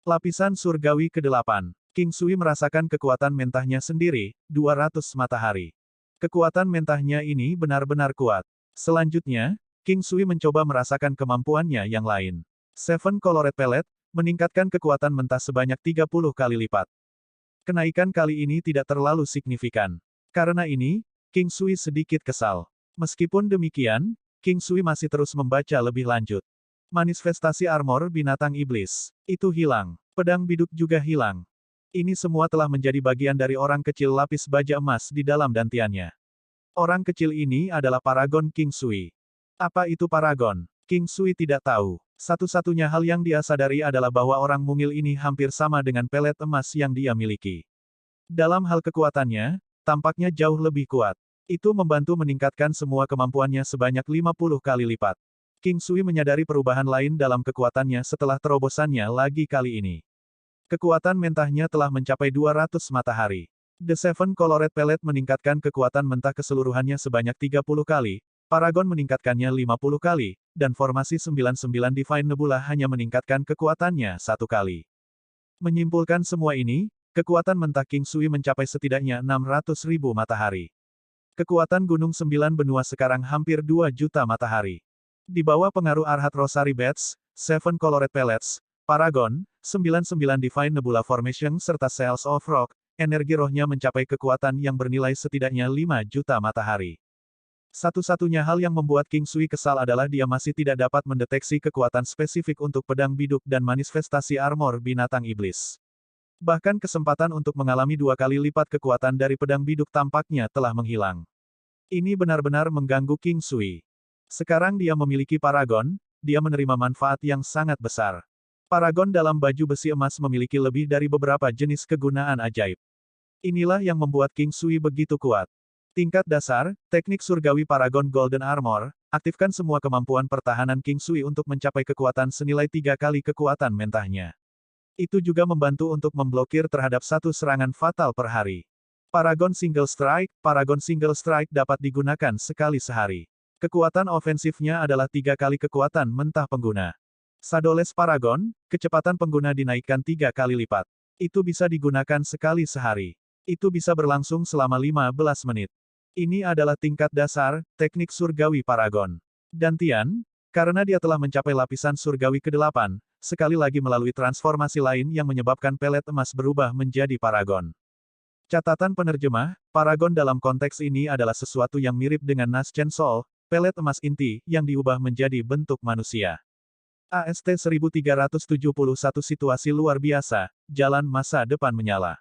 Lapisan surgawi ke-8. King Sui merasakan kekuatan mentahnya sendiri, 200 matahari. Kekuatan mentahnya ini benar-benar kuat. Selanjutnya, King Sui mencoba merasakan kemampuannya yang lain. Seven Colored Pellet, meningkatkan kekuatan mentah sebanyak 30 kali lipat. Kenaikan kali ini tidak terlalu signifikan. Karena ini, King Sui sedikit kesal. Meskipun demikian, King Sui masih terus membaca lebih lanjut. Manifestasi armor binatang iblis. Itu hilang. Pedang biduk juga hilang. Ini semua telah menjadi bagian dari orang kecil lapis baja emas di dalam dantiannya. Orang kecil ini adalah Paragon King Sui. Apa itu Paragon? King Sui tidak tahu. Satu-satunya hal yang dia sadari adalah bahwa orang mungil ini hampir sama dengan pelet emas yang dia miliki. Dalam hal kekuatannya, tampaknya jauh lebih kuat. Itu membantu meningkatkan semua kemampuannya sebanyak 50 kali lipat. King Sui menyadari perubahan lain dalam kekuatannya setelah terobosannya lagi kali ini. Kekuatan mentahnya telah mencapai 200 matahari. The Seven Colored Pellet meningkatkan kekuatan mentah keseluruhannya sebanyak 30 kali, Paragon meningkatkannya 50 kali, dan formasi 99 Divine Nebula hanya meningkatkan kekuatannya 1 kali. Menyimpulkan semua ini, kekuatan mentah King Sui mencapai setidaknya 600.000 matahari. Kekuatan Gunung 9 Benua sekarang hampir 2 juta matahari. Di bawah pengaruh Arhat Rosary Bats, Seven Colored Pellets, Paragon, 99 Divine Nebula Formation serta Cells of Rock, energi rohnya mencapai kekuatan yang bernilai setidaknya 5 juta matahari. Satu-satunya hal yang membuat King Sui kesal adalah dia masih tidak dapat mendeteksi kekuatan spesifik untuk pedang biduk dan manifestasi armor binatang iblis. Bahkan kesempatan untuk mengalami 2 kali lipat kekuatan dari pedang biduk tampaknya telah menghilang. Ini benar-benar mengganggu King Sui. Sekarang dia memiliki Paragon, dia menerima manfaat yang sangat besar. Paragon dalam baju besi emas memiliki lebih dari beberapa jenis kegunaan ajaib. Inilah yang membuat King Sui begitu kuat. Tingkat dasar, teknik surgawi Paragon Golden Armor, aktifkan semua kemampuan pertahanan King Sui untuk mencapai kekuatan senilai 3 kali kekuatan mentahnya. Itu juga membantu untuk memblokir terhadap 1 serangan fatal per hari. Paragon Single Strike dapat digunakan sekali sehari. Kekuatan ofensifnya adalah 3 kali kekuatan mentah pengguna. Shadow-less Paragon, kecepatan pengguna dinaikkan 3 kali lipat. Itu bisa digunakan sekali sehari. Itu bisa berlangsung selama 15 menit. Ini adalah tingkat dasar, teknik surgawi Paragon. Dantian, karena dia telah mencapai lapisan surgawi ke-8, sekali lagi melalui transformasi lain yang menyebabkan pelet emas berubah menjadi Paragon. Catatan penerjemah, Paragon dalam konteks ini adalah sesuatu yang mirip dengan Naschen Soul, pelet emas inti, yang diubah menjadi bentuk manusia. AST 1371 situasi luar biasa, jalan masa depan menyala.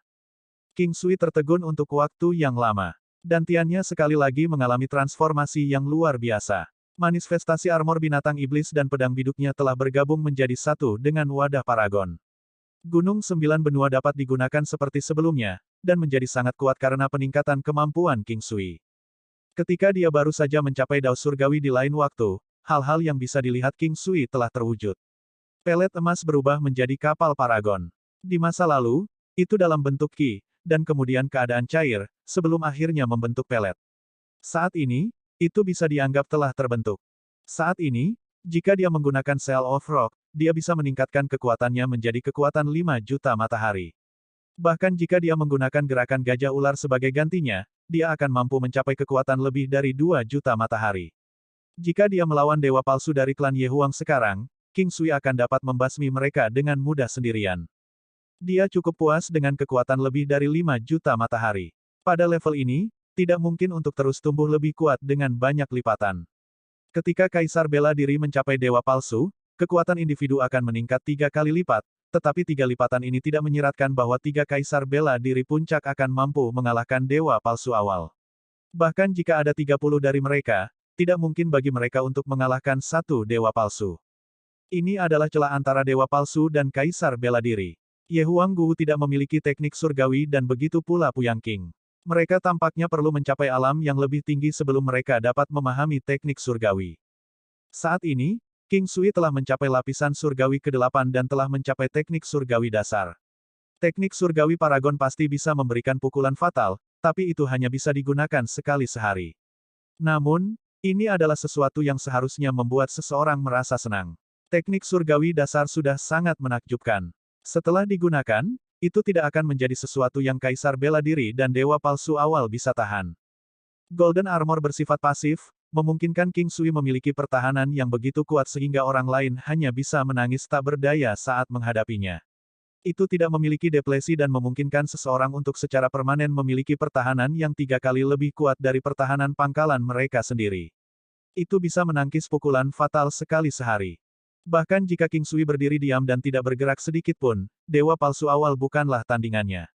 King Sui tertegun untuk waktu yang lama. Dantiannya sekali lagi mengalami transformasi yang luar biasa. Manifestasi armor binatang iblis dan pedang biduknya telah bergabung menjadi satu dengan wadah Paragon. Gunung 9 Benua dapat digunakan seperti sebelumnya, dan menjadi sangat kuat karena peningkatan kemampuan King Sui. Ketika dia baru saja mencapai dao surgawi di lain waktu, hal-hal yang bisa dilihat King Sui telah terwujud. Pelet emas berubah menjadi kapal Paragon. Di masa lalu, itu dalam bentuk ki, dan kemudian keadaan cair, sebelum akhirnya membentuk pelet. Saat ini, itu bisa dianggap telah terbentuk. Saat ini, jika dia menggunakan Cell of Rock, dia bisa meningkatkan kekuatannya menjadi kekuatan 5 juta matahari. Bahkan jika dia menggunakan gerakan gajah ular sebagai gantinya, dia akan mampu mencapai kekuatan lebih dari 2 juta matahari. Jika dia melawan dewa palsu dari klan Yehuang sekarang, King Sui akan dapat membasmi mereka dengan mudah sendirian. Dia cukup puas dengan kekuatan lebih dari 5 juta matahari. Pada level ini, tidak mungkin untuk terus tumbuh lebih kuat dengan banyak lipatan. Ketika Kaisar Bela Diri mencapai dewa palsu, kekuatan individu akan meningkat 3 kali lipat, tetapi 3 lipatan ini tidak menyiratkan bahwa 3 Kaisar Bela Diri puncak akan mampu mengalahkan dewa palsu awal. Bahkan jika ada 30 dari mereka, tidak mungkin bagi mereka untuk mengalahkan 1 dewa palsu. Ini adalah celah antara dewa palsu dan Kaisar Bela Diri. Yehuang Gu tidak memiliki teknik surgawi dan begitu pula Puyang King. Mereka tampaknya perlu mencapai alam yang lebih tinggi sebelum mereka dapat memahami teknik surgawi. Saat ini, King Sui telah mencapai lapisan surgawi ke-8 dan telah mencapai teknik surgawi dasar. Teknik surgawi Paragon pasti bisa memberikan pukulan fatal, tapi itu hanya bisa digunakan sekali sehari. Namun, ini adalah sesuatu yang seharusnya membuat seseorang merasa senang. Teknik surgawi dasar sudah sangat menakjubkan. Setelah digunakan, itu tidak akan menjadi sesuatu yang Kaisar Bela Diri dan Dewa Palsu awal bisa tahan. Golden Armor bersifat pasif, memungkinkan King Sui memiliki pertahanan yang begitu kuat sehingga orang lain hanya bisa menangis tak berdaya saat menghadapinya. Itu tidak memiliki depresi dan memungkinkan seseorang untuk secara permanen memiliki pertahanan yang 3 kali lebih kuat dari pertahanan pangkalan mereka sendiri. Itu bisa menangkis pukulan fatal sekali sehari. Bahkan jika King Sui berdiri diam dan tidak bergerak sedikit pun, dewa palsu awal bukanlah tandingannya.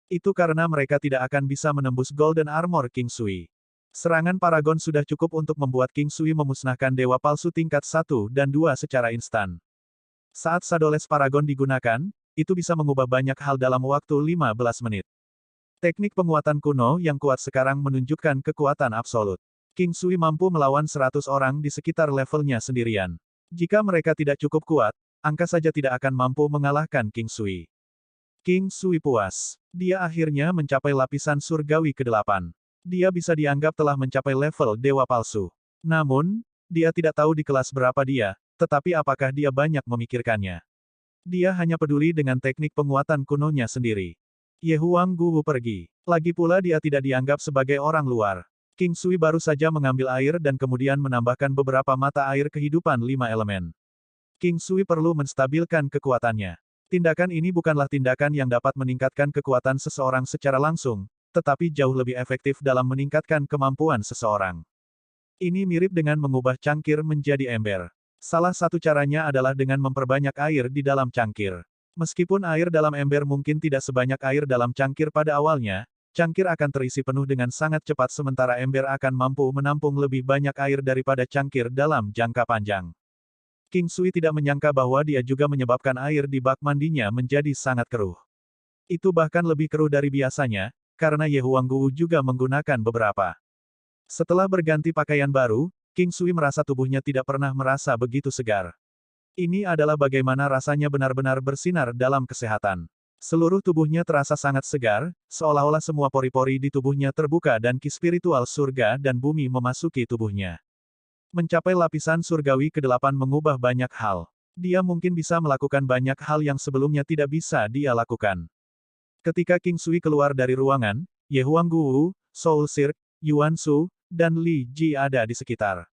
Itu karena mereka tidak akan bisa menembus Golden Armor King Sui. Serangan Paragon sudah cukup untuk membuat King Sui memusnahkan dewa palsu tingkat 1 dan 2 secara instan. Saat Shadow-less Paragon digunakan, itu bisa mengubah banyak hal dalam waktu 15 menit. Teknik penguatan kuno yang kuat sekarang menunjukkan kekuatan absolut. King Sui mampu melawan 100 orang di sekitar levelnya sendirian. Jika mereka tidak cukup kuat, angka saja tidak akan mampu mengalahkan King Sui. King Sui puas. Dia akhirnya mencapai lapisan surgawi ke-8. Dia bisa dianggap telah mencapai level dewa palsu. Namun, dia tidak tahu di kelas berapa dia, tetapi apakah dia banyak memikirkannya. Dia hanya peduli dengan teknik penguatan kunonya sendiri. Ye Huangguwu pergi. Lagi pula dia tidak dianggap sebagai orang luar. King Sui baru saja mengambil air dan kemudian menambahkan beberapa mata air kehidupan 5 elemen. King Sui perlu menstabilkan kekuatannya. Tindakan ini bukanlah tindakan yang dapat meningkatkan kekuatan seseorang secara langsung, tetapi jauh lebih efektif dalam meningkatkan kemampuan seseorang. Ini mirip dengan mengubah cangkir menjadi ember. Salah satu caranya adalah dengan memperbanyak air di dalam cangkir. Meskipun air dalam ember mungkin tidak sebanyak air dalam cangkir pada awalnya, cangkir akan terisi penuh dengan sangat cepat sementara ember akan mampu menampung lebih banyak air daripada cangkir dalam jangka panjang. King Sui tidak menyangka bahwa dia juga menyebabkan air di bak mandinya menjadi sangat keruh. Itu bahkan lebih keruh dari biasanya, karena Ye Huangguwu juga menggunakan beberapa. Setelah berganti pakaian baru, King Sui merasa tubuhnya tidak pernah merasa begitu segar. Ini adalah bagaimana rasanya benar-benar bersinar dalam kesehatan. Seluruh tubuhnya terasa sangat segar, seolah-olah semua pori-pori di tubuhnya terbuka dan ki spiritual surga dan bumi memasuki tubuhnya. Mencapai lapisan surgawi ke-8 mengubah banyak hal. Dia mungkin bisa melakukan banyak hal yang sebelumnya tidak bisa dia lakukan. Ketika King Sui keluar dari ruangan, Ye Huangguwu, Soul Cirque, Yuan Shu, dan Li Ji ada di sekitar.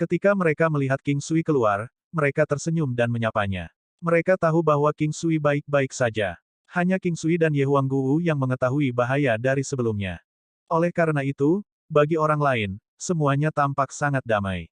Ketika mereka melihat King Sui keluar, mereka tersenyum dan menyapanya. Mereka tahu bahwa King Sui baik-baik saja. Hanya King Sui dan Ye Huangguwu yang mengetahui bahaya dari sebelumnya. Oleh karena itu, bagi orang lain, semuanya tampak sangat damai.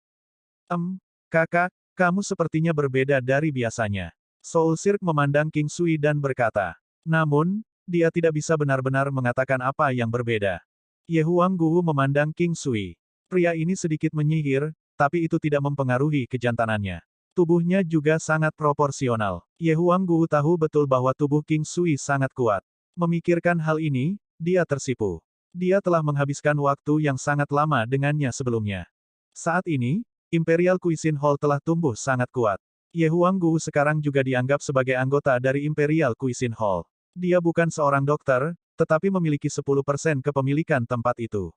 Kakak, kamu sepertinya berbeda dari biasanya. Soul Cirque memandang King Sui dan berkata. Namun, dia tidak bisa benar-benar mengatakan apa yang berbeda. Ye Huangguwu memandang King Sui. Pria ini sedikit menyihir, tapi itu tidak mempengaruhi kejantanannya. Tubuhnya juga sangat proporsional. Ye Huangguwu tahu betul bahwa tubuh King Sui sangat kuat. Memikirkan hal ini, dia tersipu. Dia telah menghabiskan waktu yang sangat lama dengannya sebelumnya. Saat ini, Imperial Cuisine Hall telah tumbuh sangat kuat. Ye Huangguwu sekarang juga dianggap sebagai anggota dari Imperial Cuisine Hall. Dia bukan seorang dokter, tetapi memiliki 10% kepemilikan tempat itu.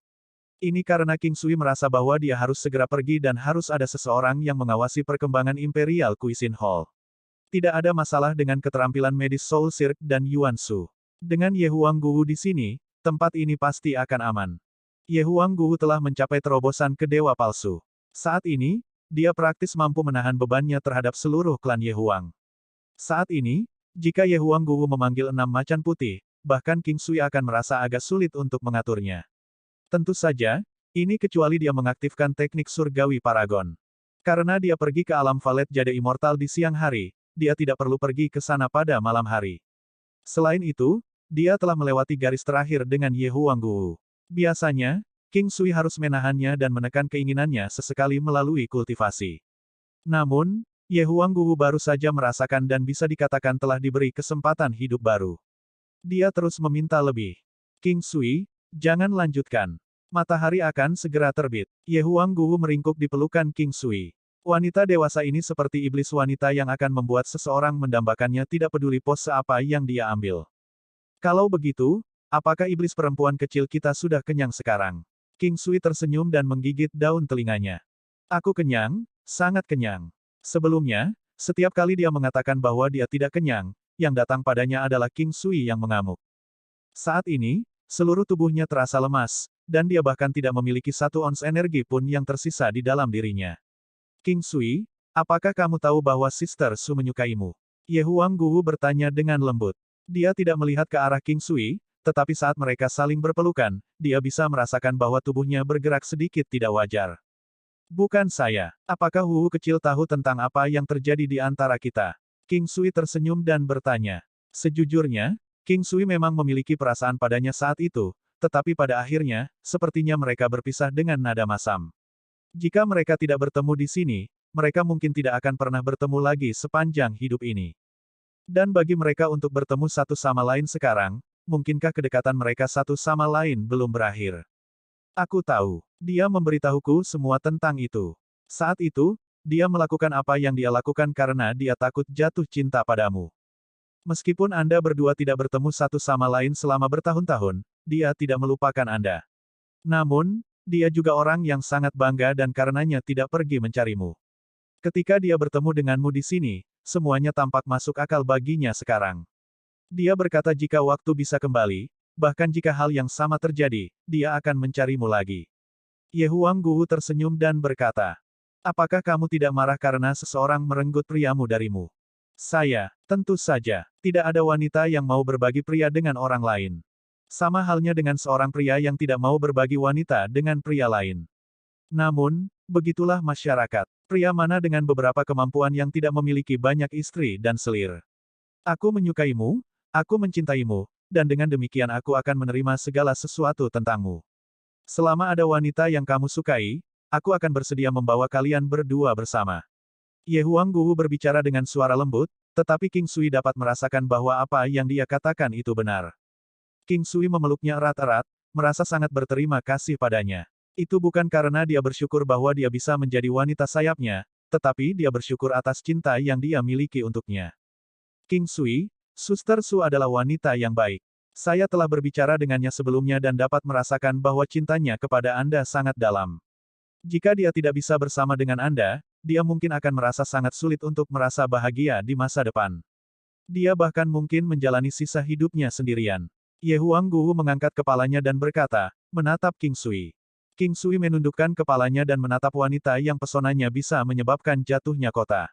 Ini karena King Sui merasa bahwa dia harus segera pergi dan harus ada seseorang yang mengawasi perkembangan Imperial Cuisine Hall. Tidak ada masalah dengan keterampilan medis Soul Cirque dan Yuan Shu. Dengan Ye Huangguwu di sini, tempat ini pasti akan aman. Ye Huangguwu telah mencapai terobosan ke dewa palsu. Saat ini, dia praktis mampu menahan bebannya terhadap seluruh klan Ye Huang. Saat ini, jika Ye Huangguwu memanggil 6 macan putih, bahkan King Sui akan merasa agak sulit untuk mengaturnya. Tentu saja, ini kecuali dia mengaktifkan teknik surgawi Paragon. Karena dia pergi ke alam Valet Jade Immortal di siang hari, dia tidak perlu pergi ke sana pada malam hari. Selain itu, dia telah melewati garis terakhir dengan Ye Huangguwu. Biasanya, King Sui harus menahannya dan menekan keinginannya sesekali melalui kultivasi. Namun, Ye Huangguwu baru saja merasakan dan bisa dikatakan telah diberi kesempatan hidup baru. Dia terus meminta lebih. King Sui, jangan lanjutkan. Matahari akan segera terbit. Ye Huangguwu meringkuk di pelukan King Sui. Wanita dewasa ini seperti iblis wanita yang akan membuat seseorang mendambakannya tidak peduli pose apa yang dia ambil. Kalau begitu, apakah iblis perempuan kecil kita sudah kenyang sekarang? King Sui tersenyum dan menggigit daun telinganya. Aku kenyang, sangat kenyang. Sebelumnya, setiap kali dia mengatakan bahwa dia tidak kenyang, yang datang padanya adalah King Sui yang mengamuk. Saat ini, seluruh tubuhnya terasa lemas, dan dia bahkan tidak memiliki 1 ons energi pun yang tersisa di dalam dirinya. King Sui, apakah kamu tahu bahwa Sister Su menyukaimu? Ye Huang Guwu bertanya dengan lembut. Dia tidak melihat ke arah King Sui, tetapi saat mereka saling berpelukan, dia bisa merasakan bahwa tubuhnya bergerak sedikit tidak wajar. Bukan saya. Apakah Wu kecil tahu tentang apa yang terjadi di antara kita? King Sui tersenyum dan bertanya. Sejujurnya, King Sui memang memiliki perasaan padanya saat itu, tetapi pada akhirnya, sepertinya mereka berpisah dengan nada masam. Jika mereka tidak bertemu di sini, mereka mungkin tidak akan pernah bertemu lagi sepanjang hidup ini. Dan bagi mereka untuk bertemu satu sama lain sekarang, mungkinkah kedekatan mereka satu sama lain belum berakhir? Aku tahu. Dia memberitahuku semua tentang itu. Saat itu, dia melakukan apa yang dia lakukan karena dia takut jatuh cinta padamu. Meskipun Anda berdua tidak bertemu satu sama lain selama bertahun-tahun, dia tidak melupakan Anda. Namun, dia juga orang yang sangat bangga dan karenanya tidak pergi mencarimu. Ketika dia bertemu denganmu di sini, semuanya tampak masuk akal baginya sekarang. Dia berkata jika waktu bisa kembali, bahkan jika hal yang sama terjadi, dia akan mencarimu lagi. Ye Huang Guwu tersenyum dan berkata, apakah kamu tidak marah karena seseorang merenggut priamu darimu? Saya, tentu saja, tidak ada wanita yang mau berbagi pria dengan orang lain. Sama halnya dengan seorang pria yang tidak mau berbagi wanita dengan pria lain. Namun, begitulah masyarakat. Pria mana dengan beberapa kemampuan yang tidak memiliki banyak istri dan selir. Aku menyukaimu, aku mencintaimu, dan dengan demikian aku akan menerima segala sesuatu tentangmu. Selama ada wanita yang kamu sukai, aku akan bersedia membawa kalian berdua bersama. Ye Huang Guwu berbicara dengan suara lembut, tetapi King Sui dapat merasakan bahwa apa yang dia katakan itu benar. King Sui memeluknya erat-erat, merasa sangat berterima kasih padanya. Itu bukan karena dia bersyukur bahwa dia bisa menjadi wanita sayapnya, tetapi dia bersyukur atas cinta yang dia miliki untuknya. King Sui, Suster Su adalah wanita yang baik. Saya telah berbicara dengannya sebelumnya dan dapat merasakan bahwa cintanya kepada Anda sangat dalam. Jika dia tidak bisa bersama dengan Anda, dia mungkin akan merasa sangat sulit untuk merasa bahagia di masa depan. Dia bahkan mungkin menjalani sisa hidupnya sendirian. Ye Huang Guwu mengangkat kepalanya dan berkata, menatap King Sui. King Sui menundukkan kepalanya dan menatap wanita yang pesonanya bisa menyebabkan jatuhnya kota.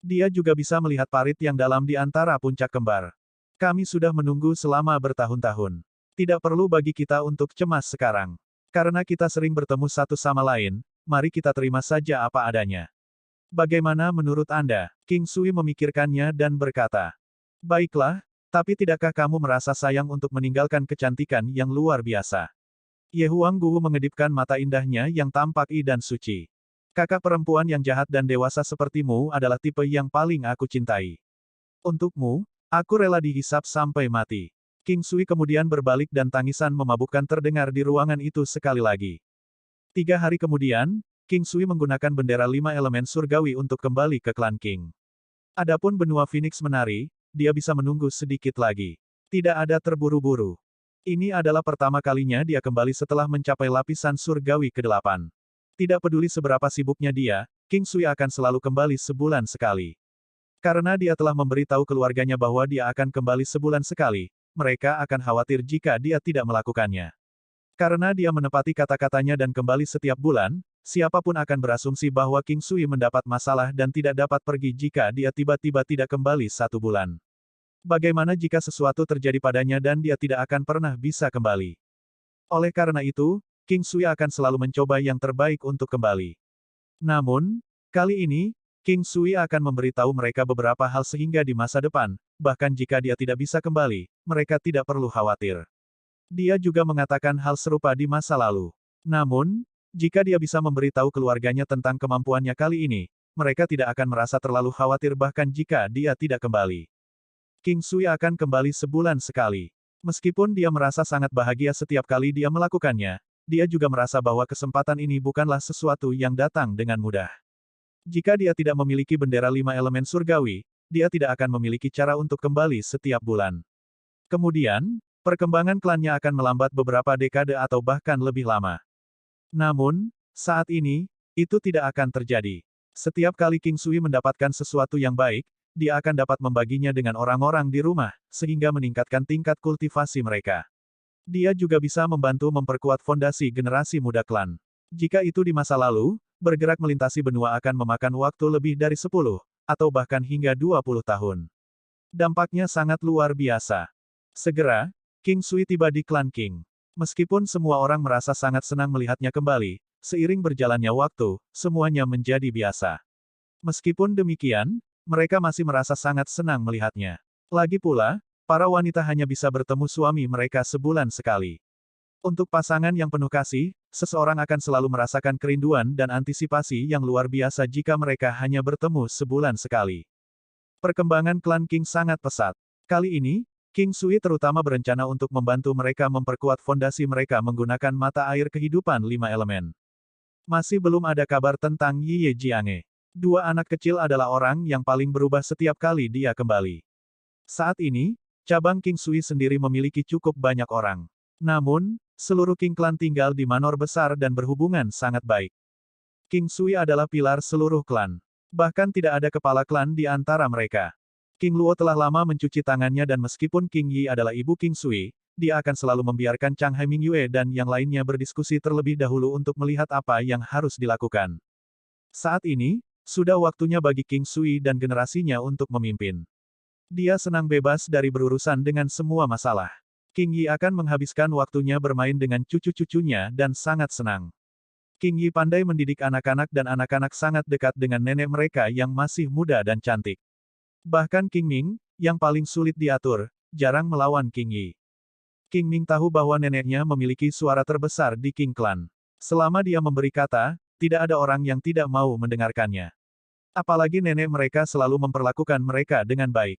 Dia juga bisa melihat parit yang dalam di antara puncak kembar. Kami sudah menunggu selama bertahun-tahun. Tidak perlu bagi kita untuk cemas sekarang. Karena kita sering bertemu satu sama lain, mari kita terima saja apa adanya. Bagaimana menurut Anda? King Sui memikirkannya dan berkata, baiklah, tapi tidakkah kamu merasa sayang untuk meninggalkan kecantikan yang luar biasa? Ye Huang Guwu mengedipkan mata indahnya yang tampak dan suci. Kakak perempuan yang jahat dan dewasa sepertimu adalah tipe yang paling aku cintai. Untukmu, aku rela dihisap sampai mati. King Sui kemudian berbalik dan tangisan memabukkan terdengar di ruangan itu sekali lagi. 3 hari kemudian, King Sui menggunakan bendera 5 elemen surgawi untuk kembali ke klan King. Adapun benua Phoenix menari, dia bisa menunggu sedikit lagi. Tidak ada terburu-buru. Ini adalah pertama kalinya dia kembali setelah mencapai lapisan surgawi ke-8. Tidak peduli seberapa sibuknya dia, King Sui akan selalu kembali sebulan sekali. Karena dia telah memberitahu keluarganya bahwa dia akan kembali sebulan sekali, mereka akan khawatir jika dia tidak melakukannya. Karena dia menepati kata-katanya dan kembali setiap bulan, siapapun akan berasumsi bahwa King Sui mendapat masalah dan tidak dapat pergi jika dia tiba-tiba tidak kembali 1 bulan. Bagaimana jika sesuatu terjadi padanya dan dia tidak akan pernah bisa kembali? Oleh karena itu, King Sui akan selalu mencoba yang terbaik untuk kembali. Namun, kali ini, King Sui akan memberitahu mereka beberapa hal sehingga di masa depan, bahkan jika dia tidak bisa kembali, mereka tidak perlu khawatir. Dia juga mengatakan hal serupa di masa lalu. Namun, jika dia bisa memberitahu keluarganya tentang kemampuannya kali ini, mereka tidak akan merasa terlalu khawatir bahkan jika dia tidak kembali. King Sui akan kembali sebulan sekali. Meskipun dia merasa sangat bahagia setiap kali dia melakukannya, dia juga merasa bahwa kesempatan ini bukanlah sesuatu yang datang dengan mudah. Jika dia tidak memiliki bendera 5 elemen surgawi, dia tidak akan memiliki cara untuk kembali setiap bulan. Kemudian, perkembangan klannya akan melambat beberapa dekade atau bahkan lebih lama. Namun, saat ini, itu tidak akan terjadi. Setiap kali King Sui mendapatkan sesuatu yang baik, dia akan dapat membaginya dengan orang-orang di rumah, sehingga meningkatkan tingkat kultivasi mereka. Dia juga bisa membantu memperkuat fondasi generasi muda klan. Jika itu di masa lalu, bergerak melintasi benua akan memakan waktu lebih dari 10, atau bahkan hingga 20 tahun. Dampaknya sangat luar biasa. Segera, King Sui tiba di klan Qing. Meskipun semua orang merasa sangat senang melihatnya kembali, seiring berjalannya waktu, semuanya menjadi biasa. Meskipun demikian, mereka masih merasa sangat senang melihatnya. Lagi pula, para wanita hanya bisa bertemu suami mereka sebulan sekali. Untuk pasangan yang penuh kasih, seseorang akan selalu merasakan kerinduan dan antisipasi yang luar biasa jika mereka hanya bertemu sebulan sekali. Perkembangan klan Qing sangat pesat. Kali ini, King Sui terutama berencana untuk membantu mereka memperkuat fondasi mereka menggunakan mata air kehidupan 5 elemen. Masih belum ada kabar tentang Yi Ye Jiange. Dua anak kecil adalah orang yang paling berubah setiap kali dia kembali. Saat ini, cabang King Sui sendiri memiliki cukup banyak orang. Namun, seluruh King Clan tinggal di manor besar dan berhubungan sangat baik. King Sui adalah pilar seluruh klan. Bahkan tidak ada kepala klan di antara mereka. King Luo telah lama mencuci tangannya dan meskipun King Yi adalah ibu King Sui, dia akan selalu membiarkan Chang Hai Mingyue dan yang lainnya berdiskusi terlebih dahulu untuk melihat apa yang harus dilakukan. Saat ini, sudah waktunya bagi King Sui dan generasinya untuk memimpin. Dia senang bebas dari berurusan dengan semua masalah. King Yi akan menghabiskan waktunya bermain dengan cucu-cucunya dan sangat senang. King Yi pandai mendidik anak-anak dan anak-anak sangat dekat dengan nenek mereka yang masih muda dan cantik. Bahkan King Ming, yang paling sulit diatur, jarang melawan King Yi. King Ming tahu bahwa neneknya memiliki suara terbesar di King Clan. Selama dia memberi kata, tidak ada orang yang tidak mau mendengarkannya. Apalagi nenek mereka selalu memperlakukan mereka dengan baik.